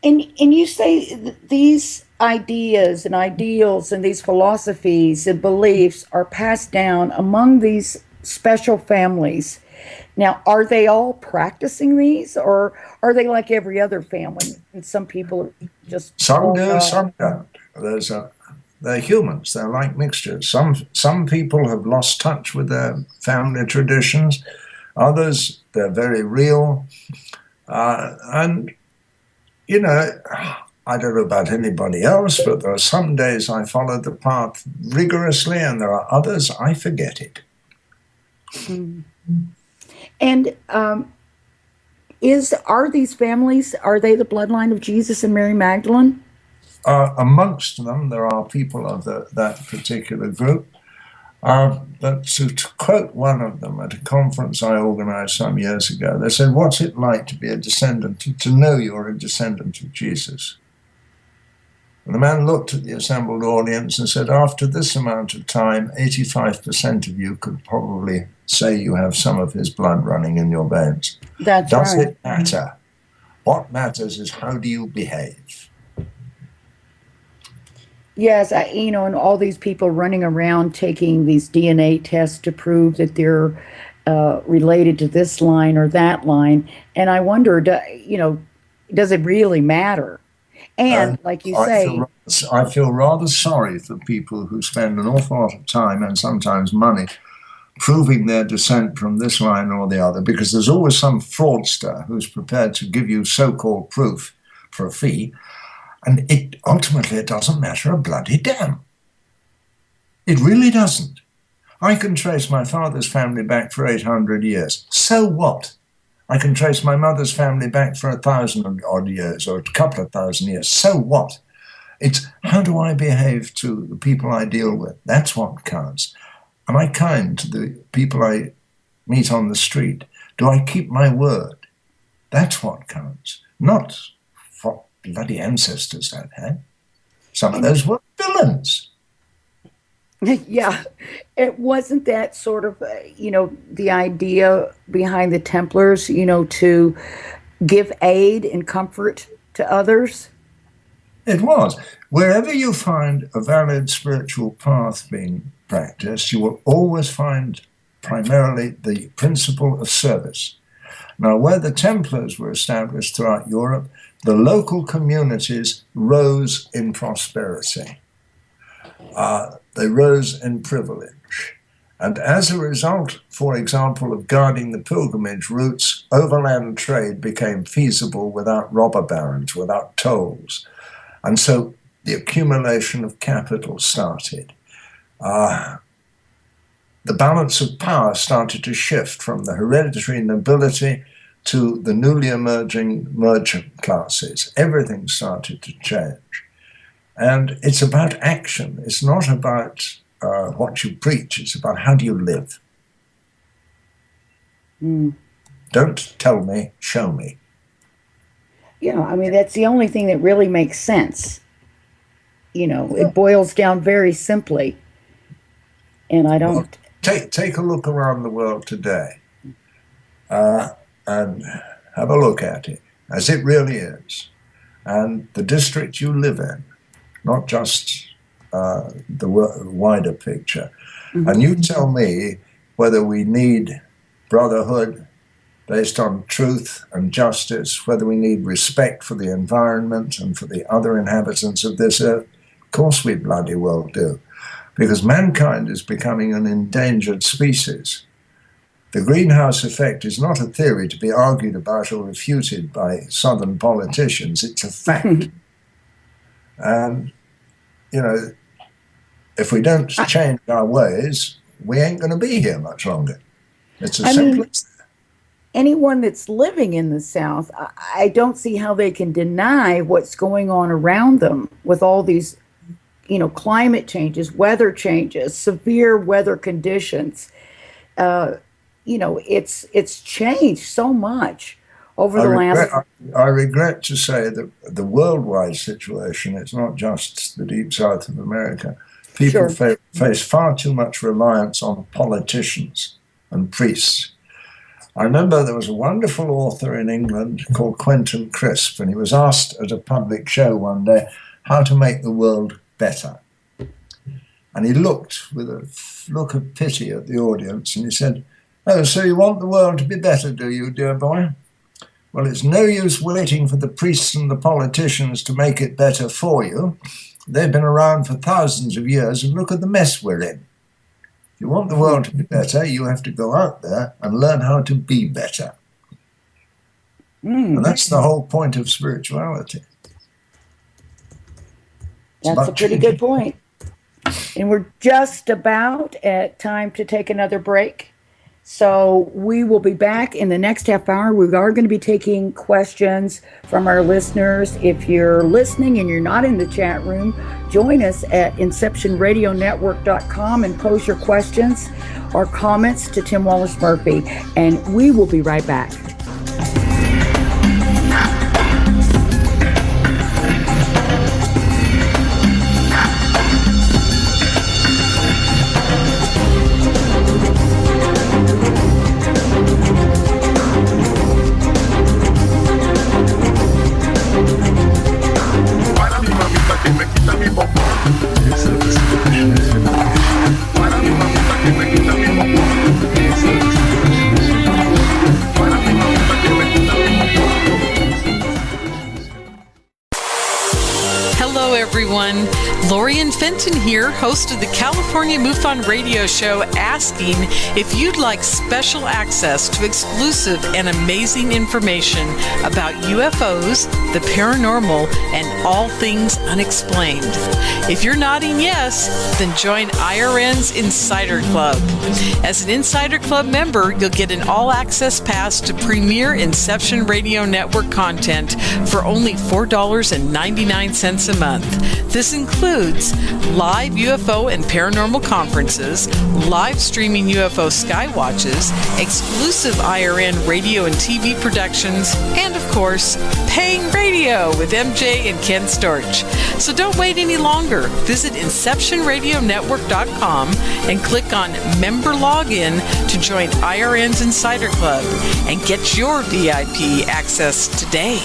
And you say these ideas and ideals and these philosophies and beliefs are passed down among these special families. Now, are they all practicing these, or are they like every other family? And some people just some do, some don't. They're humans. They're like mixtures. Some people have lost touch with their family traditions. Others, they're very real. And I don't know about anybody else, but there are some days I follow the path rigorously, and there are others I forget it. And are these families, are they the bloodline of Jesus and Mary Magdalene? Amongst them, there are people of that particular group. But to quote one of them at a conference I organized some years ago, they said, "What's it like to be a descendant, to know you're a descendant of Jesus?" And the man looked at the assembled audience and said, "After this amount of time, 85% of you could probably say you have some of his blood running in your veins." That's Does right. it matter? What matters is how do you behave? Yes, and all these people running around taking these DNA tests to prove that they're related to this line or that line. And I wonder, does it really matter? And like you say, I feel rather sorry for people who spend an awful lot of time and sometimes money proving their descent from this line or the other, because there's always some fraudster who's prepared to give you so-called proof for a fee. And ultimately, it doesn't matter a bloody damn. It really doesn't. I can trace my father's family back for 800 years. So what? I can trace my mother's family back for 1,000-odd years or a couple of thousand years. So what? It's how do I behave to the people I deal with? That's what counts. Am I kind to the people I meet on the street? Do I keep my word? That's what counts. Not what bloody ancestors that had. Some of those were villains. Yeah, it wasn't that sort of, the idea behind the Templars, to give aid and comfort to others? It was. Wherever you find a valid spiritual path being practiced, you will always find primarily the principle of service. Now, where the Templars were established throughout Europe, the local communities rose in prosperity. They rose in privilege. And as a result, for example, of guarding the pilgrimage routes, overland trade became feasible without robber barons, without tolls. And so the accumulation of capital started. The balance of power started to shift from the hereditary nobility to the newly emerging merchant classes. Everything started to change. And it's about action. It's not about what you preach. It's about how do you live. Don't tell me, show me. That's the only thing that really makes sense. It boils down very simply. And I don't... Well, take a look around the world today and have a look at it as it really is. And the district you live in, not just the wider picture. Mm-hmm. And you tell me whether we need brotherhood based on truth and justice, whether we need respect for the environment and for the other inhabitants of this earth. Of course we bloody well do, because mankind is becoming an endangered species. The greenhouse effect is not a theory to be argued about or refuted by southern politicians. It's a fact. And if we don't change our ways, we ain't going to be here much longer. It's as simple as that. Anyone that's living in the South, I don't see how they can deny what's going on around them with all these, climate changes, weather changes, severe weather conditions. It's changed so much over the last. I regret to say that the worldwide situation, it's not just the deep south of America. People face far too much reliance on politicians and priests. I remember there was a wonderful author in England called Quentin Crisp, and he was asked at a public show one day how to make the world better. And he looked with a look of pity at the audience, and he said, "Oh, so you want the world to be better, do you, dear boy? Well, it's no use waiting for the priests and the politicians to make it better for you. They've been around for thousands of years, and look at the mess we're in. If you want the world to be better, you have to go out there and learn how to be better." And that's the whole point of spirituality. That's a pretty good point. And we're just about at time to take another break. So we will be back in the next half hour. We are going to be taking questions from our listeners. If you're listening and you're not in the chat room, join us at InceptionRadioNetwork.com and pose your questions or comments to Tim Wallace-Murphy. And we will be right back. Everyone, Lorian Fenton here, host of the California MUFON radio show, asking if you'd like special access to exclusive and amazing information about UFOs, the paranormal, and all things unexplained. If you're nodding yes, then join IRN's Insider Club. As an Insider Club member, you'll get an all-access pass to premier Inception Radio Network content for only $4.99 a month. This includes live UFO and paranormal conferences, live streaming UFO skywatches, exclusive IRN radio and TV productions, and of course, paying radio with MJ and Ken Storch. So don't wait any longer. Visit InceptionRadioNetwork.com and click on Member Login to join IRN's Insider Club and get your VIP access today.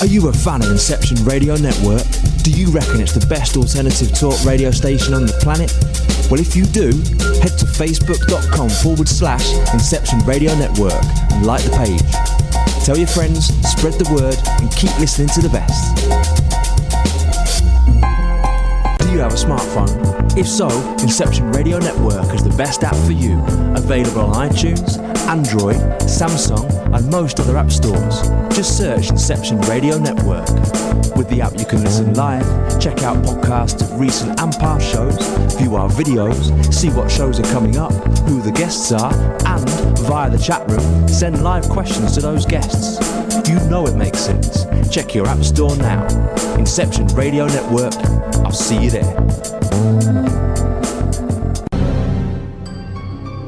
Are you a fan of Inception Radio Network? Do you reckon it's the best alternative talk radio station on the planet? Well, if you do, head to facebook.com/Inception Radio Network and like the page. Tell your friends, spread the word, and keep listening to the best. Do you have a smartphone? If so, Inception Radio Network is the best app for you. Available on iTunes, Android, Samsung, and most other app stores. Just search Inception Radio Network. With the app you can listen live, check out podcasts of recent and past shows, view our videos, see what shows are coming up, who the guests are, and, via the chat room, send live questions to those guests. You know it makes sense. Check your app store now. Inception Radio Network. I'll see you there.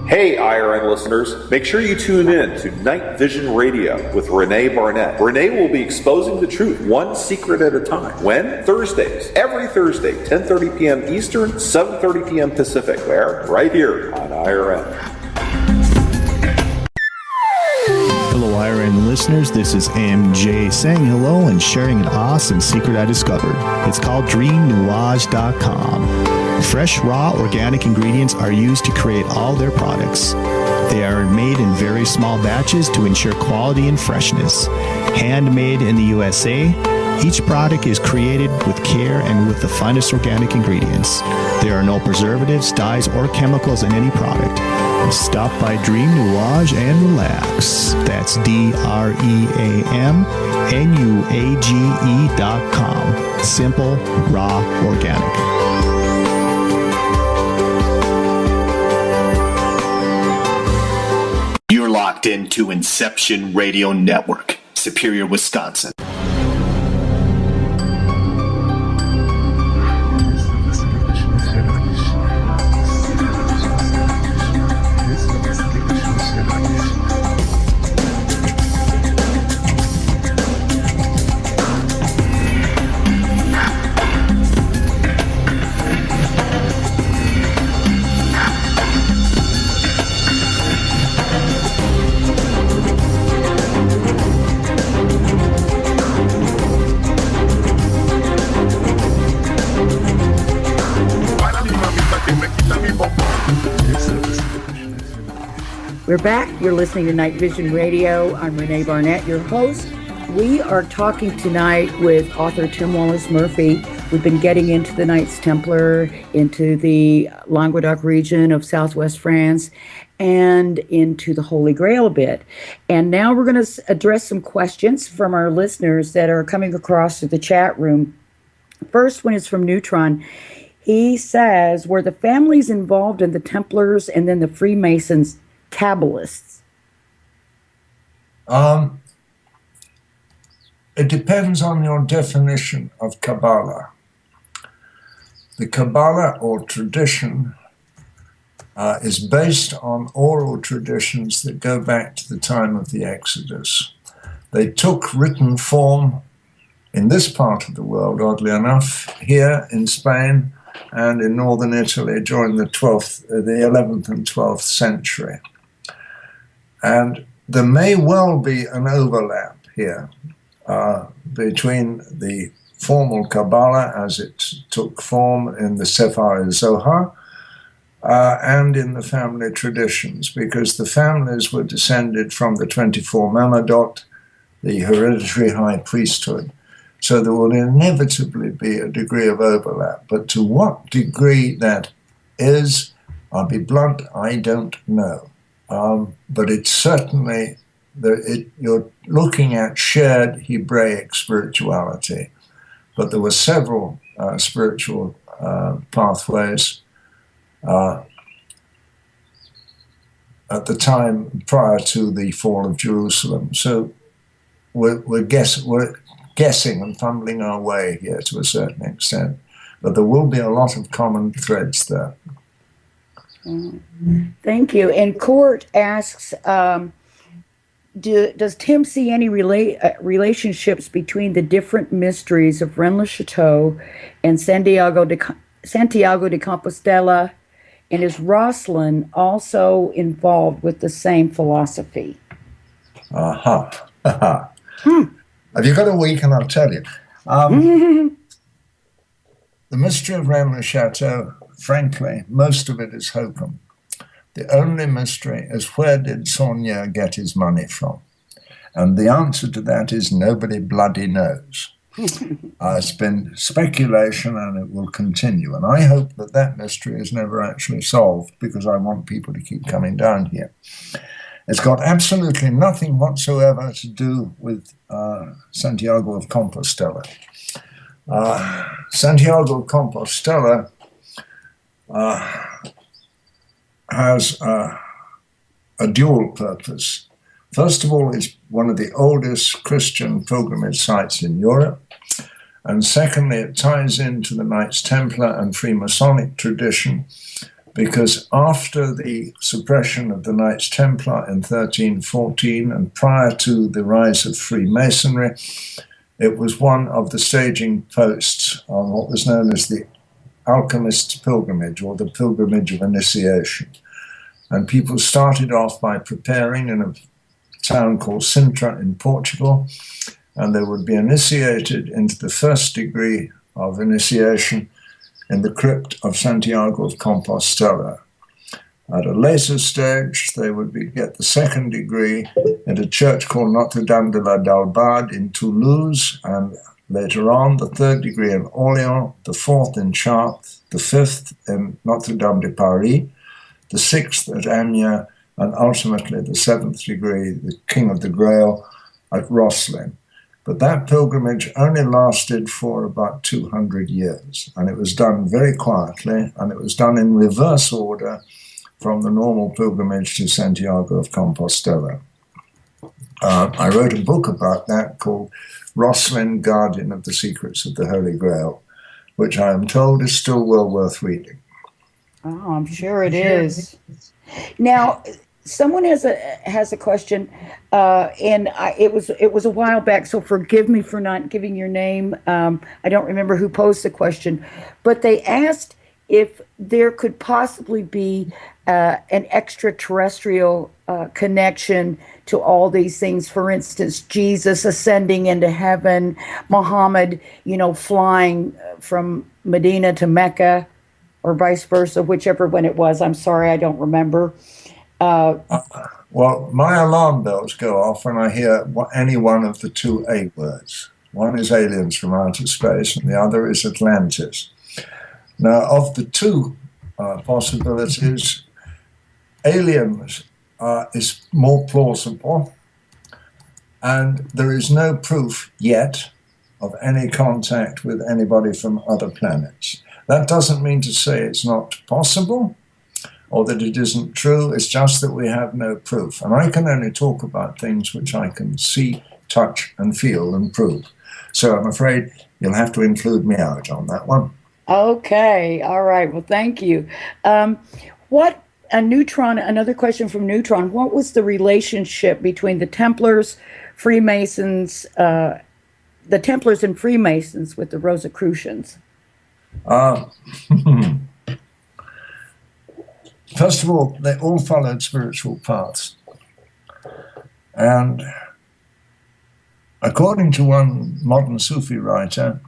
Hey, IRN listeners, make sure you tune in to Night Vision Radio with René Barnett. René will be exposing the truth one secret at a time. When? Thursdays. Every Thursday, 10:30 p.m. Eastern, 7:30 p.m. Pacific. Where? Right here on IRN. Hello, IRN listeners. This is MJ saying hello and sharing an awesome secret I discovered. It's called DreamNouage.com. Fresh, raw, organic ingredients are used to create all their products. They are made in very small batches to ensure quality and freshness. Handmade in the USA, each product is created with care and with the finest organic ingredients. There are no preservatives, dyes, or chemicals in any product. Stop by Dream Nuage and relax. That's DreamNuage.com. Simple, raw, organic. You're locked into Inception Radio Network, Superior, Wisconsin. We're back. You're listening to Night Vision Radio. I'm René Barnett, your host. We are talking tonight with author Tim Wallace-Murphy. We've been getting into the Knights Templar, into the Longbow Duck region of southwest France, and into the Holy Grail a bit. And now we're going to address some questions from our listeners that are coming across to the chat room. First one is from Neutron. He says, were the families involved in the Templars and then the Freemasons Kabbalists? It depends on your definition of Kabbalah. The Kabbalah or tradition is based on oral traditions that go back to the time of the Exodus. They took written form in this part of the world, oddly enough, here in Spain and in northern Italy during the 11th and 12th century. And there may well be an overlap here between the formal Kabbalah as it took form in the Sefer Zohar and in the family traditions, because the families were descended from the 24 Mamadot, the hereditary high priesthood. So there will inevitably be a degree of overlap. But to what degree that is, I'll be blunt, I don't know. But it's certainly, you're looking at shared Hebraic spirituality. But there were several spiritual pathways at the time prior to the fall of Jerusalem. So we're guessing and fumbling our way here to a certain extent. But there will be a lot of common threads there. Thank you. And Court asks, does Tim see any relationships between the different mysteries of Rennes-le-Chateau and Santiago de Compostela, and is Rosslyn also involved with the same philosophy? Have you got a week and I'll tell you. The mystery of Rennes-le-Chateau, frankly, most of it is hokum. The only mystery is, where did Saunier get his money from? And the answer to that is nobody bloody knows. It's been speculation and it will continue. And I hope that that mystery is never actually solved, because I want people to keep coming down here. It's got absolutely nothing whatsoever to do with Santiago of Compostela. Santiago of Compostela has a dual purpose. First of all, it's one of the oldest Christian pilgrimage sites in Europe. And secondly, it ties into the Knights Templar and Freemasonic tradition, because after the suppression of the Knights Templar in 1314 and prior to the rise of Freemasonry, it was one of the staging posts on what was known as the Alchemist's Pilgrimage, or the Pilgrimage of Initiation. And people started off by preparing in a town called Sintra in Portugal, and they would be initiated into the first degree of initiation in the crypt of Santiago of Compostela. At a later stage, they would get the second degree at a church called Notre Dame de la Dalbade in Toulouse, and later on, the third degree in Orléans, the fourth in Chartres, the fifth in Notre Dame de Paris, the sixth at Anya, and ultimately the seventh degree, the King of the Grail, at Rosslyn. But that pilgrimage only lasted for about 200 years, and it was done very quietly, and it was done in reverse order from the normal pilgrimage to Santiago of Compostela. I wrote a book about that called Rosslyn, Guardian of the Secrets of the Holy Grail, which I am told is still well worth reading. Oh, I'm sure it is. Now, someone has a question, and it was a while back, so forgive me for not giving your name. I don't remember who posed the question, but they asked if there could possibly be an extraterrestrial connection to all these things. For instance, Jesus ascending into heaven, Muhammad, flying from Medina to Mecca, or vice versa, whichever one it was. I'm sorry, I don't remember. Well, my alarm bells go off when I hear any one of the two A words. One is aliens from outer space, and the other is Atlantis. Now, of the two possibilities, aliens is more plausible, and there is no proof yet of any contact with anybody from other planets. That doesn't mean to say it's not possible or that it isn't true. It's just that we have no proof. And I can only talk about things which I can see, touch, and feel and prove. So I'm afraid you'll have to include me out on that one. Okay. All right. Well, thank you. Another question from Neutron. What was the relationship between the Templars, Freemasons, the Templars and Freemasons with the Rosicrucians? First of all, they all followed spiritual paths. And according to one modern Sufi writer,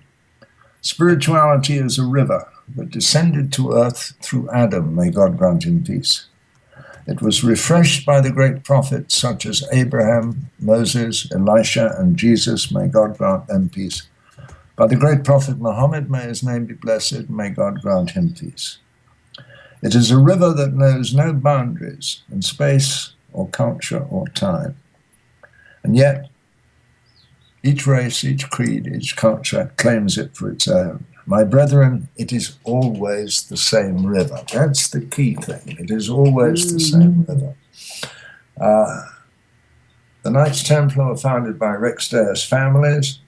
spirituality is a river that descended to earth through Adam, may God grant him peace. It was refreshed by the great prophets such as Abraham, Moses, Elisha, and Jesus, may God grant them peace. By the great prophet Muhammad, may his name be blessed, may God grant him peace. It is a river that knows no boundaries in space or culture or time. And yet, each race, each creed, each culture claims it for its own. My brethren, it is always the same river. That's the key thing. It is always the same river. The Knights Templar were founded by Rex Deus families.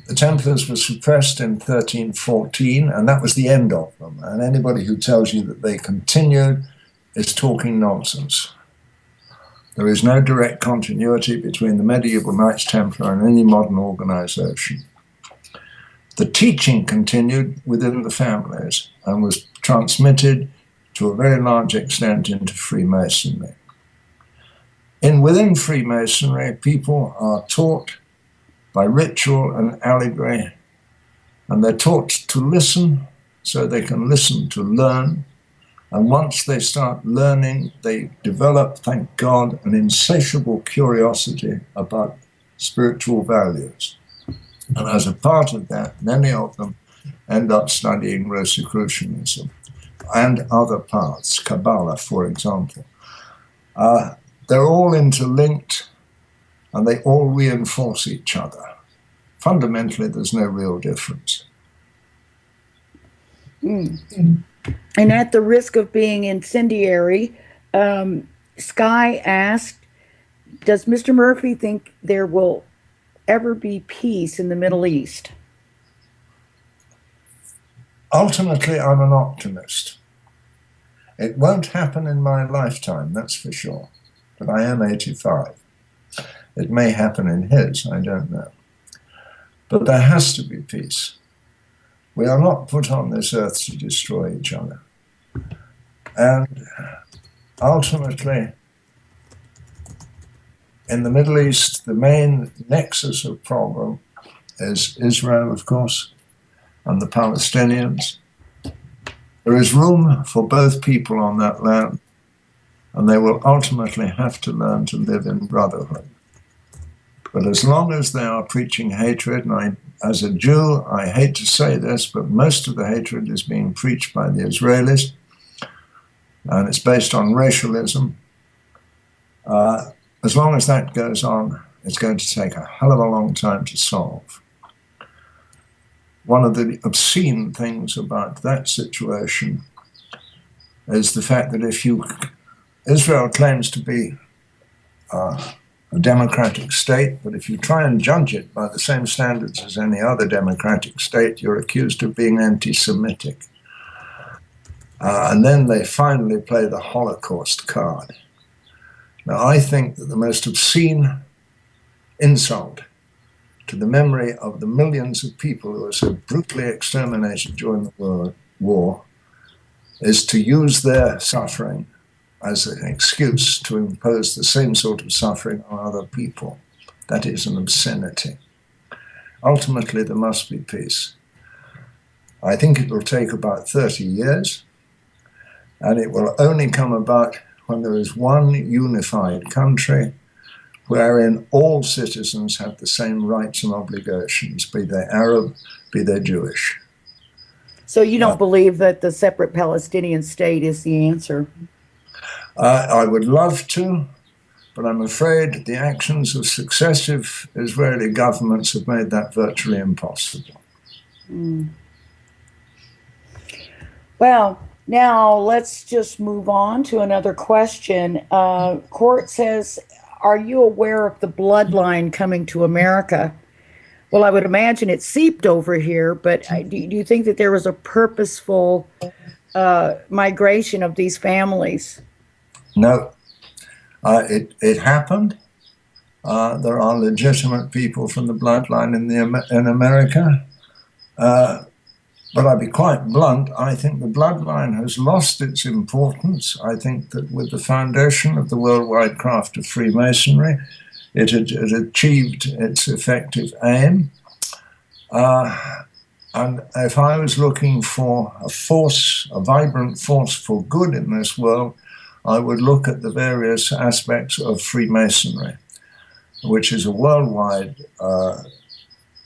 The Templars were suppressed in 1314, and that was the end of them. And anybody who tells you that they continued is talking nonsense. There is no direct continuity between the medieval Knights Templar and any modern organization. The teaching continued within the families and was transmitted to a very large extent into Freemasonry. Within Freemasonry, people are taught by ritual and allegory, and they're taught to listen so they can listen to learn. And once they start learning, they develop, thank God, an insatiable curiosity about spiritual values. And as a part of that, many of them end up studying Rosicrucianism and other paths, Kabbalah, for example. They're all interlinked, and they all reinforce each other. Fundamentally, there's no real difference. And at the risk of being incendiary, Sky asked, does Mr. Murphy think there will ever be peace in the Middle East? Ultimately, I'm an optimist. It won't happen in my lifetime, that's for sure. But I am 85. It may happen in his, I don't know. But there has to be peace. We are not put on this earth to destroy each other. And ultimately, in the Middle East, the main nexus of problem is Israel, of course, and the Palestinians. There is room for both people on that land, and they will ultimately have to learn to live in brotherhood. But as long as they are preaching hatred, and I as a Jew, I hate to say this, but most of the hatred is being preached by the Israelis, and it's based on racialism. As long as that goes on, it's going to take a hell of a long time to solve. One of the obscene things about that situation is the fact that Israel claims to be a democratic state, but if you try and judge it by the same standards as any other democratic state, you're accused of being anti-Semitic. And then they finally play the Holocaust card. Now, I think that the most obscene insult to the memory of the millions of people who were so brutally exterminated during the World War is to use their suffering as an excuse to impose the same sort of suffering on other people. That is an obscenity. Ultimately, there must be peace. I think it will take about 30 years, and it will only come about when there is one unified country wherein all citizens have the same rights and obligations, be they Arab, be they Jewish. So you don't believe that the separate Palestinian state is the answer? I would love to, but I'm afraid the actions of successive Israeli governments have made that virtually impossible. Well, now let's just move on to another question. Court says, are you aware of the bloodline coming to America? Well, I would imagine it seeped over here, but do you think that there was a purposeful migration of these families? No, it happened. There are legitimate people from the bloodline in America. But I'll be quite blunt, I think the bloodline has lost its importance. I think that with the foundation of the worldwide craft of Freemasonry, it had achieved its effective aim. And if I was looking for a vibrant force for good in this world, I would look at the various aspects of Freemasonry, which is a worldwide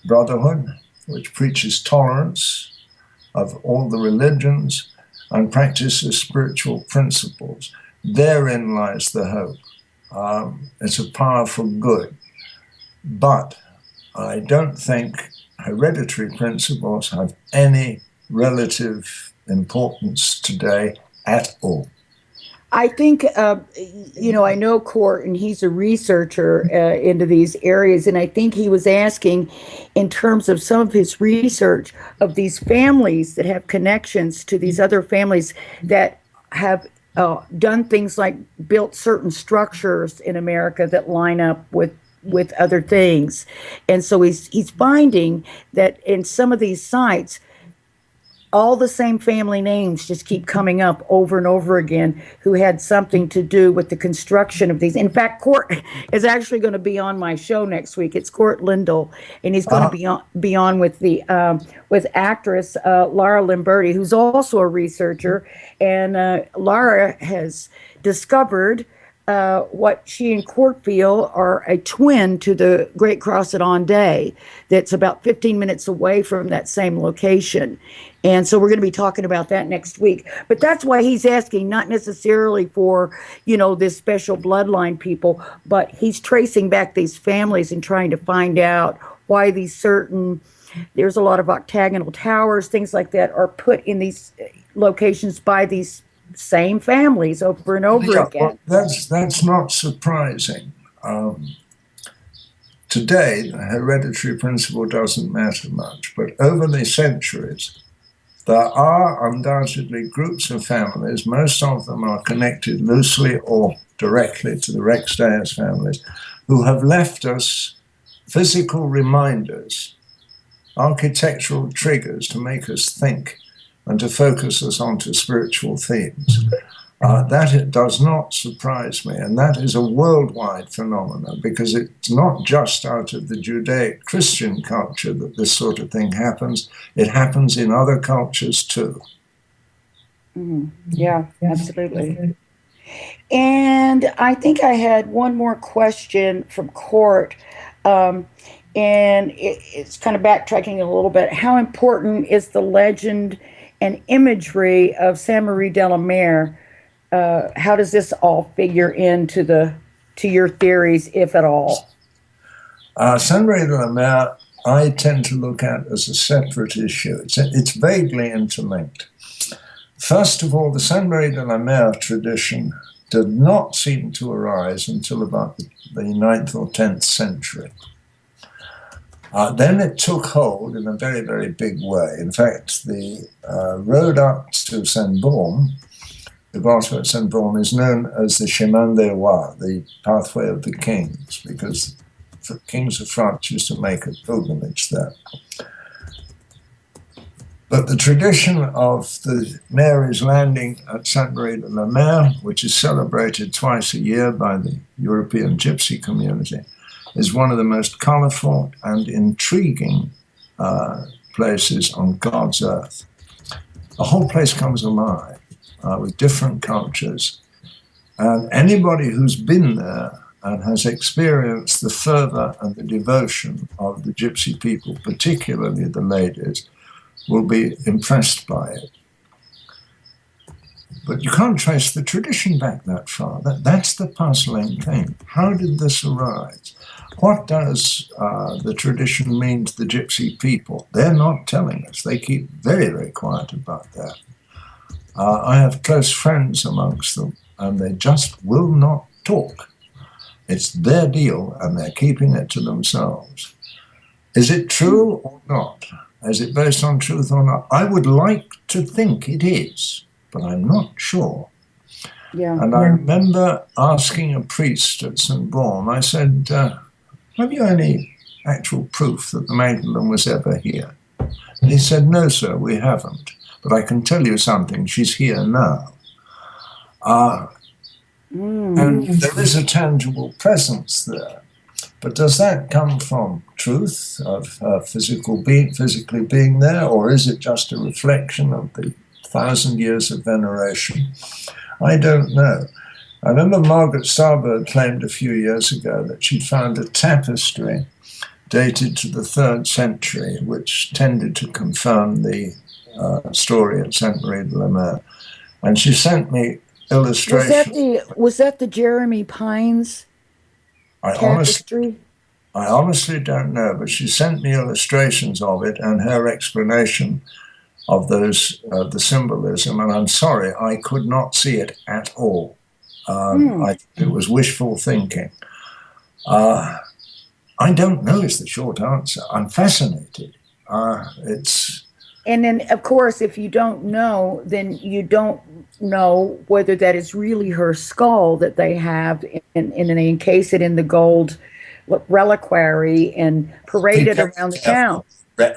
brotherhood, which preaches tolerance of all the religions and practices spiritual principles. Therein lies the hope. It's a powerful good. But I don't think hereditary principles have any relative importance today at all. I think, I know Court, and he's a researcher into these areas, and I think he was asking in terms of some of his research of these families that have connections to these other families that have done things like built certain structures in America that line up with other things. And so he's finding that in some of these sites, all the same family names just keep coming up over and over again who had something to do with the construction of these. In fact, Court is actually going to be on my show next week. It's Court Lindell, and he's going to be on with with actress Lara Limberti, who's also a researcher. And Lara has discovered what she and Court feel are a twin to the Great Cross at Hendaye that's about 15 minutes away from that same location. And so we're going to be talking about that next week. But that's why he's asking, not necessarily for, this special bloodline people, but he's tracing back these families and trying to find out why there's a lot of octagonal towers, things like that, are put in these locations by these same families over and over again. Well, that's not surprising. Today, the hereditary principle doesn't matter much, but over the centuries, there are undoubtedly groups of families, most of them are connected loosely or directly to the Rex Deus families, who have left us physical reminders, architectural triggers to make us think and to focus us onto spiritual themes. That it does not surprise me, and that is a worldwide phenomenon, because it's not just out of the Judaic-Christian culture that this sort of thing happens. It happens in other cultures too. Mm-hmm. Yeah, absolutely. And I think I had one more question from Court. and it's kind of backtracking a little bit. How important is the legend and imagery of Saint Marie de la Mer? How does this all figure into to your theories, if at all? Saint Marie de la Mer, I tend to look at as a separate issue. It's vaguely interlinked. First of all, the Saint Marie de la Mer tradition did not seem to arise until about the 9th or 10th century. Then it took hold in a very, very big way. In fact, the road up to Saint-Baume, the Grotto at Saint-Baume, is known as the Chemin des Rois, the pathway of the kings, because the kings of France used to make a pilgrimage there. But the tradition of the Mary's landing at Sainte Marie de la Mer, which is celebrated twice a year by the European Gypsy community, is one of the most colorful and intriguing places on God's earth. The whole place comes alive with different cultures. And anybody who's been there and has experienced the fervor and the devotion of the Gypsy people, particularly the ladies, will be impressed by it. But you can't trace the tradition back that far. That's the puzzling thing. How did this arise? What does the tradition mean to the Gypsy people? They're not telling us. They keep very, very quiet about that. I have close friends amongst them, and they just will not talk. It's their deal, and they're keeping it to themselves. Is it true or not? Is it based on truth or not? I would like to think it is, but I'm not sure. Yeah. And I remember asking a priest at St. Baume, I said, have you any actual proof that the Magdalene was ever here? And he said, no, sir, we haven't. But I can tell you something, she's here now. And there is a tangible presence there. But does that come from truth of physically being there, or is it just a reflection of the 1,000 years of veneration? I don't know. I remember Margaret Starburg claimed a few years ago that she'd found a tapestry dated to the 3rd century, which tended to confirm the story at Sainte Marie de la Mer. And she sent me illustrations. Was that the Jeremy Pines tapestry? I honestly don't know, but she sent me illustrations of it and her explanation of those, the symbolism, and I'm sorry, I could not see it at all. It was wishful thinking. I don't know is the short answer. I'm fascinated. And then, of course, if you don't know, then you don't know whether that is really her skull that they have, and they encase it in the gold reliquary and parade it around the town.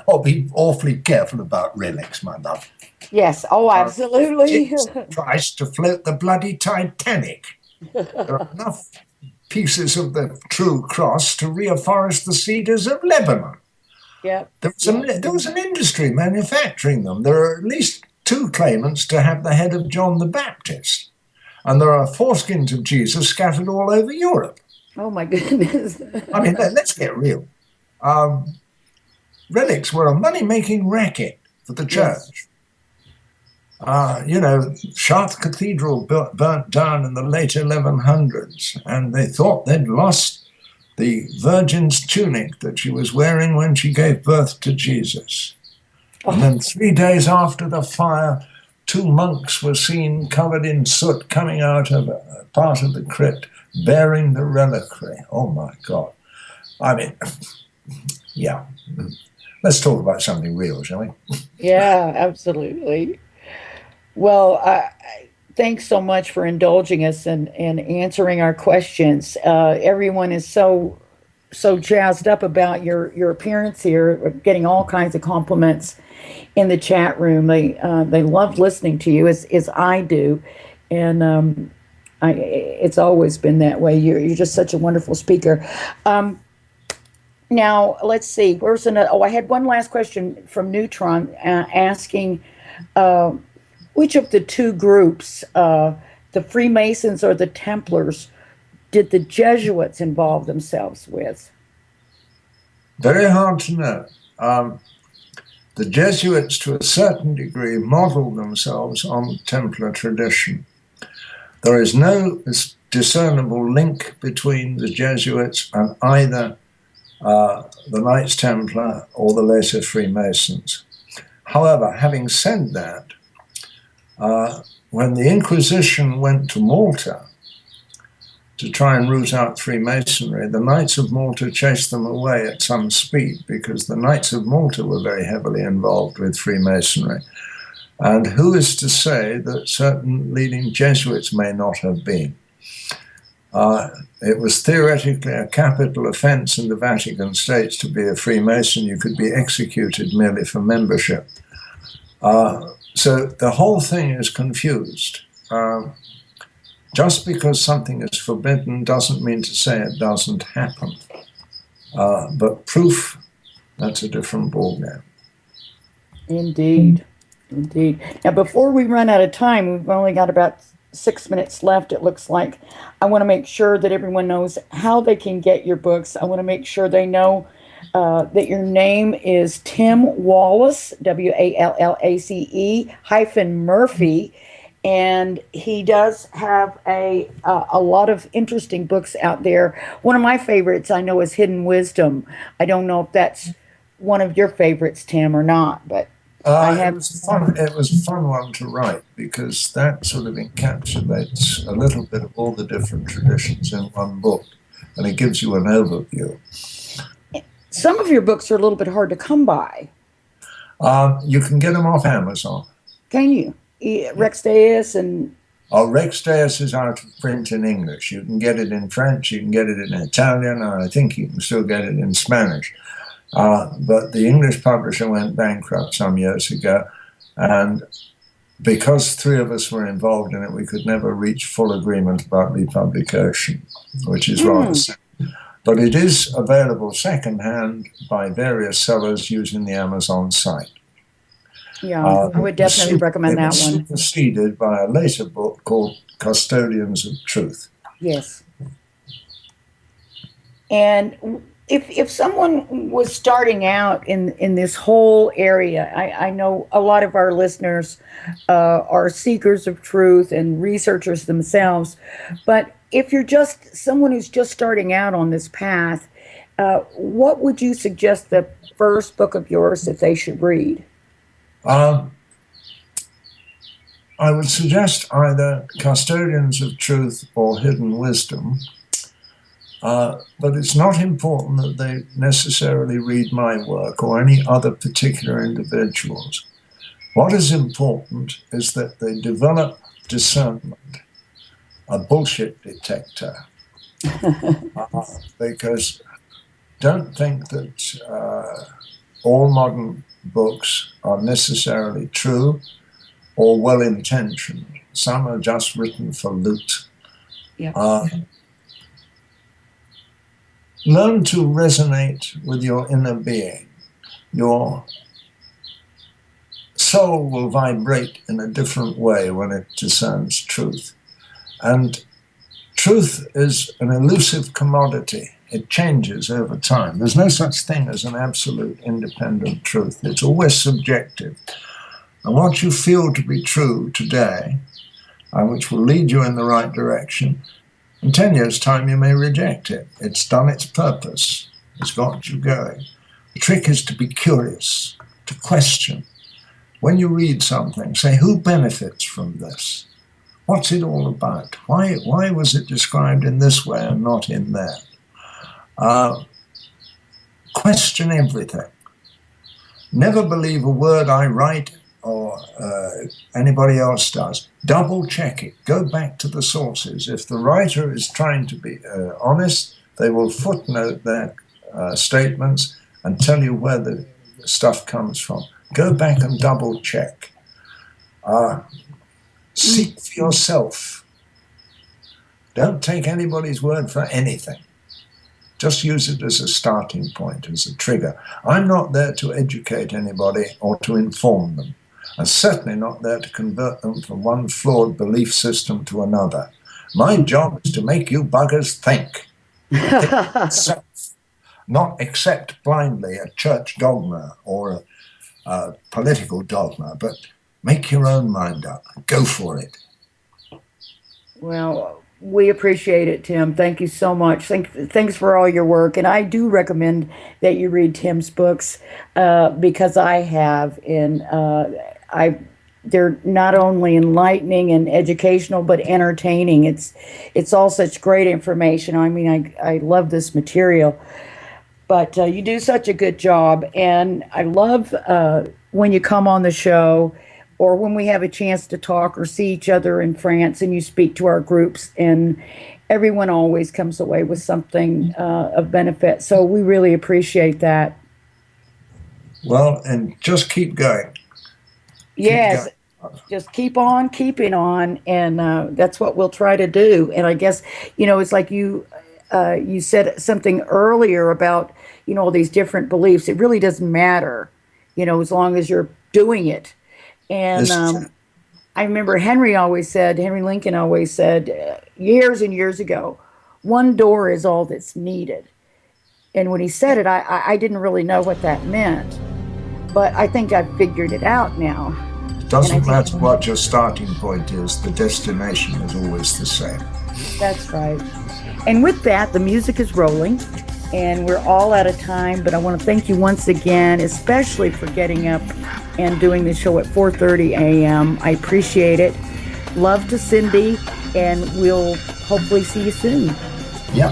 I'll be awfully careful about relics, my love. Yes, oh, absolutely. Tries to float the bloody Titanic. There are enough pieces of the true cross to reforest the cedars of Lebanon. Yeah. There was an industry manufacturing them. There are at least 2 claimants to have the head of John the Baptist. And there are foreskins of Jesus scattered all over Europe. Oh, my goodness. I mean, let's get real. Relics were a money-making racket for the church. Yes. Chartres Cathedral burnt down in the late 1100s, and they thought they'd lost the Virgin's tunic that she was wearing when she gave birth to Jesus. And then 3 days after the fire, 2 monks were seen covered in soot coming out of a part of the crypt, bearing the reliquary. Oh, my God. I mean, yeah. Let's talk about something real, shall we? Yeah, absolutely. Well, thanks so much for indulging us and answering our questions. Everyone is so jazzed up about your appearance here, getting all kinds of compliments in the chat room. They love listening to you, as I do, and it's always been that way. You're just such a wonderful speaker. Now, let's see. Where's another? Oh, I had one last question from Neutron asking which of the 2 groups, the Freemasons or the Templars, did the Jesuits involve themselves with? Very hard to know. The Jesuits, to a certain degree, modeled themselves on Templar tradition. There is no discernible link between the Jesuits and either the Knights Templar or the later Freemasons. However, having said that, when the Inquisition went to Malta to try and root out Freemasonry, the Knights of Malta chased them away at some speed because the Knights of Malta were very heavily involved with Freemasonry. And who is to say that certain leading Jesuits may not have been? It was theoretically a capital offense in the Vatican States to be a Freemason. You could be executed merely for membership. So the whole thing is confused. Just because something is forbidden doesn't mean to say it doesn't happen. But proof, that's a different ballgame. Indeed. Indeed. Now, before we run out of time, we've only got about 6 minutes left, it looks like. I want to make sure that everyone knows how they can get your books. I want to make sure they know that your name is Tim Wallace, Wallace-Murphy, and he does have a lot of interesting books out there. One of my favorites I know is Hidden Wisdom. I don't know if that's one of your favorites, Tim, or not, but it was a fun one to write because that sort of encapsulates a little bit of all the different traditions in one book, and it gives you an overview. Some of your books are a little bit hard to come by. You can get them off Amazon. Can you? Rex Deus and... Rex Deus is out of print in English. You can get it in French, you can get it in Italian, and I think you can still get it in Spanish. But the English publisher went bankrupt some years ago, and because three of us were involved in it, we could never reach full agreement about republication, which is rather sad. But it is available secondhand by various sellers using the Amazon site. Yeah, I would definitely recommend that one. Superseded by a later book called Custodians of Truth. Yes. And if someone was starting out in this whole area, I know a lot of our listeners are seekers of truth and researchers themselves, but if you're just someone who's just starting out on this path, what would you suggest the first book of yours that they should read? I would suggest either Custodians of Truth or Hidden Wisdom, but it's not important that they necessarily read my work or any other particular individuals. What is important is that they develop discernment, a bullshit detector, because don't think that all modern books are necessarily true or well-intentioned. Some are just written for loot. Yeah. Learn to resonate with your inner being. Your soul will vibrate in a different way when it discerns truth. And truth is an elusive commodity. It changes over time. There's no such thing as an absolute independent truth. It's always subjective. And what you feel to be true today, which will lead you in the right direction, in 10 years' time you may reject it. It's done its purpose. It's got you going. The trick is to be curious, to question. When you read something, say, who benefits from this? What's it all about? Why was it described in this way and not in that? Question everything. Never believe a word I write or anybody else does. Double check it. Go back to the sources. If the writer is trying to be honest, they will footnote their statements and tell you where the stuff comes from. Go back and double check. Seek for yourself. Don't take anybody's word for anything. Just use it as a starting point, as a trigger. I'm not there to educate anybody or to inform them. I'm certainly not there to convert them from one flawed belief system to another. My job is to make you buggers think. not accept blindly a church dogma or a political dogma, but make your own mind up. Go for it. Well, we appreciate it, Tim. Thank you so much. Thanks for all your work. And I do recommend that you read Tim's books because I have. And they're not only enlightening and educational, but entertaining. It's all such great information. I mean, I love this material. But you do such a good job. And I love when you come on the show or when we have a chance to talk or see each other in France and you speak to our groups, and everyone always comes away with something of benefit. So we really appreciate that. Well, and just keep going. Yes, just keep on keeping on, and that's what we'll try to do. And I guess, it's like you said something earlier about, all these different beliefs. It really doesn't matter, as long as you're doing it. And I remember Henry Lincoln always said years and years ago, one door is all that's needed. And when he said it, I didn't really know what that meant. But I think I've figured it out now. It doesn't matter what your starting point is, the destination is always the same. That's right. And with that, the music is rolling, and we're all out of time. But I want to thank you once again, especially for getting up and doing the show at 4:30 a.m. I appreciate it. Love to Cindy, and we'll hopefully see you soon. Yeah,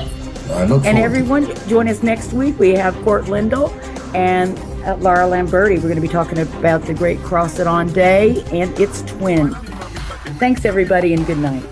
I look forward. And everyone, join us next week. We have Court Lindell and Lara Lamberti. We're going to be talking about the Great Cross-it-On Day and its twin. Thanks, everybody, and good night.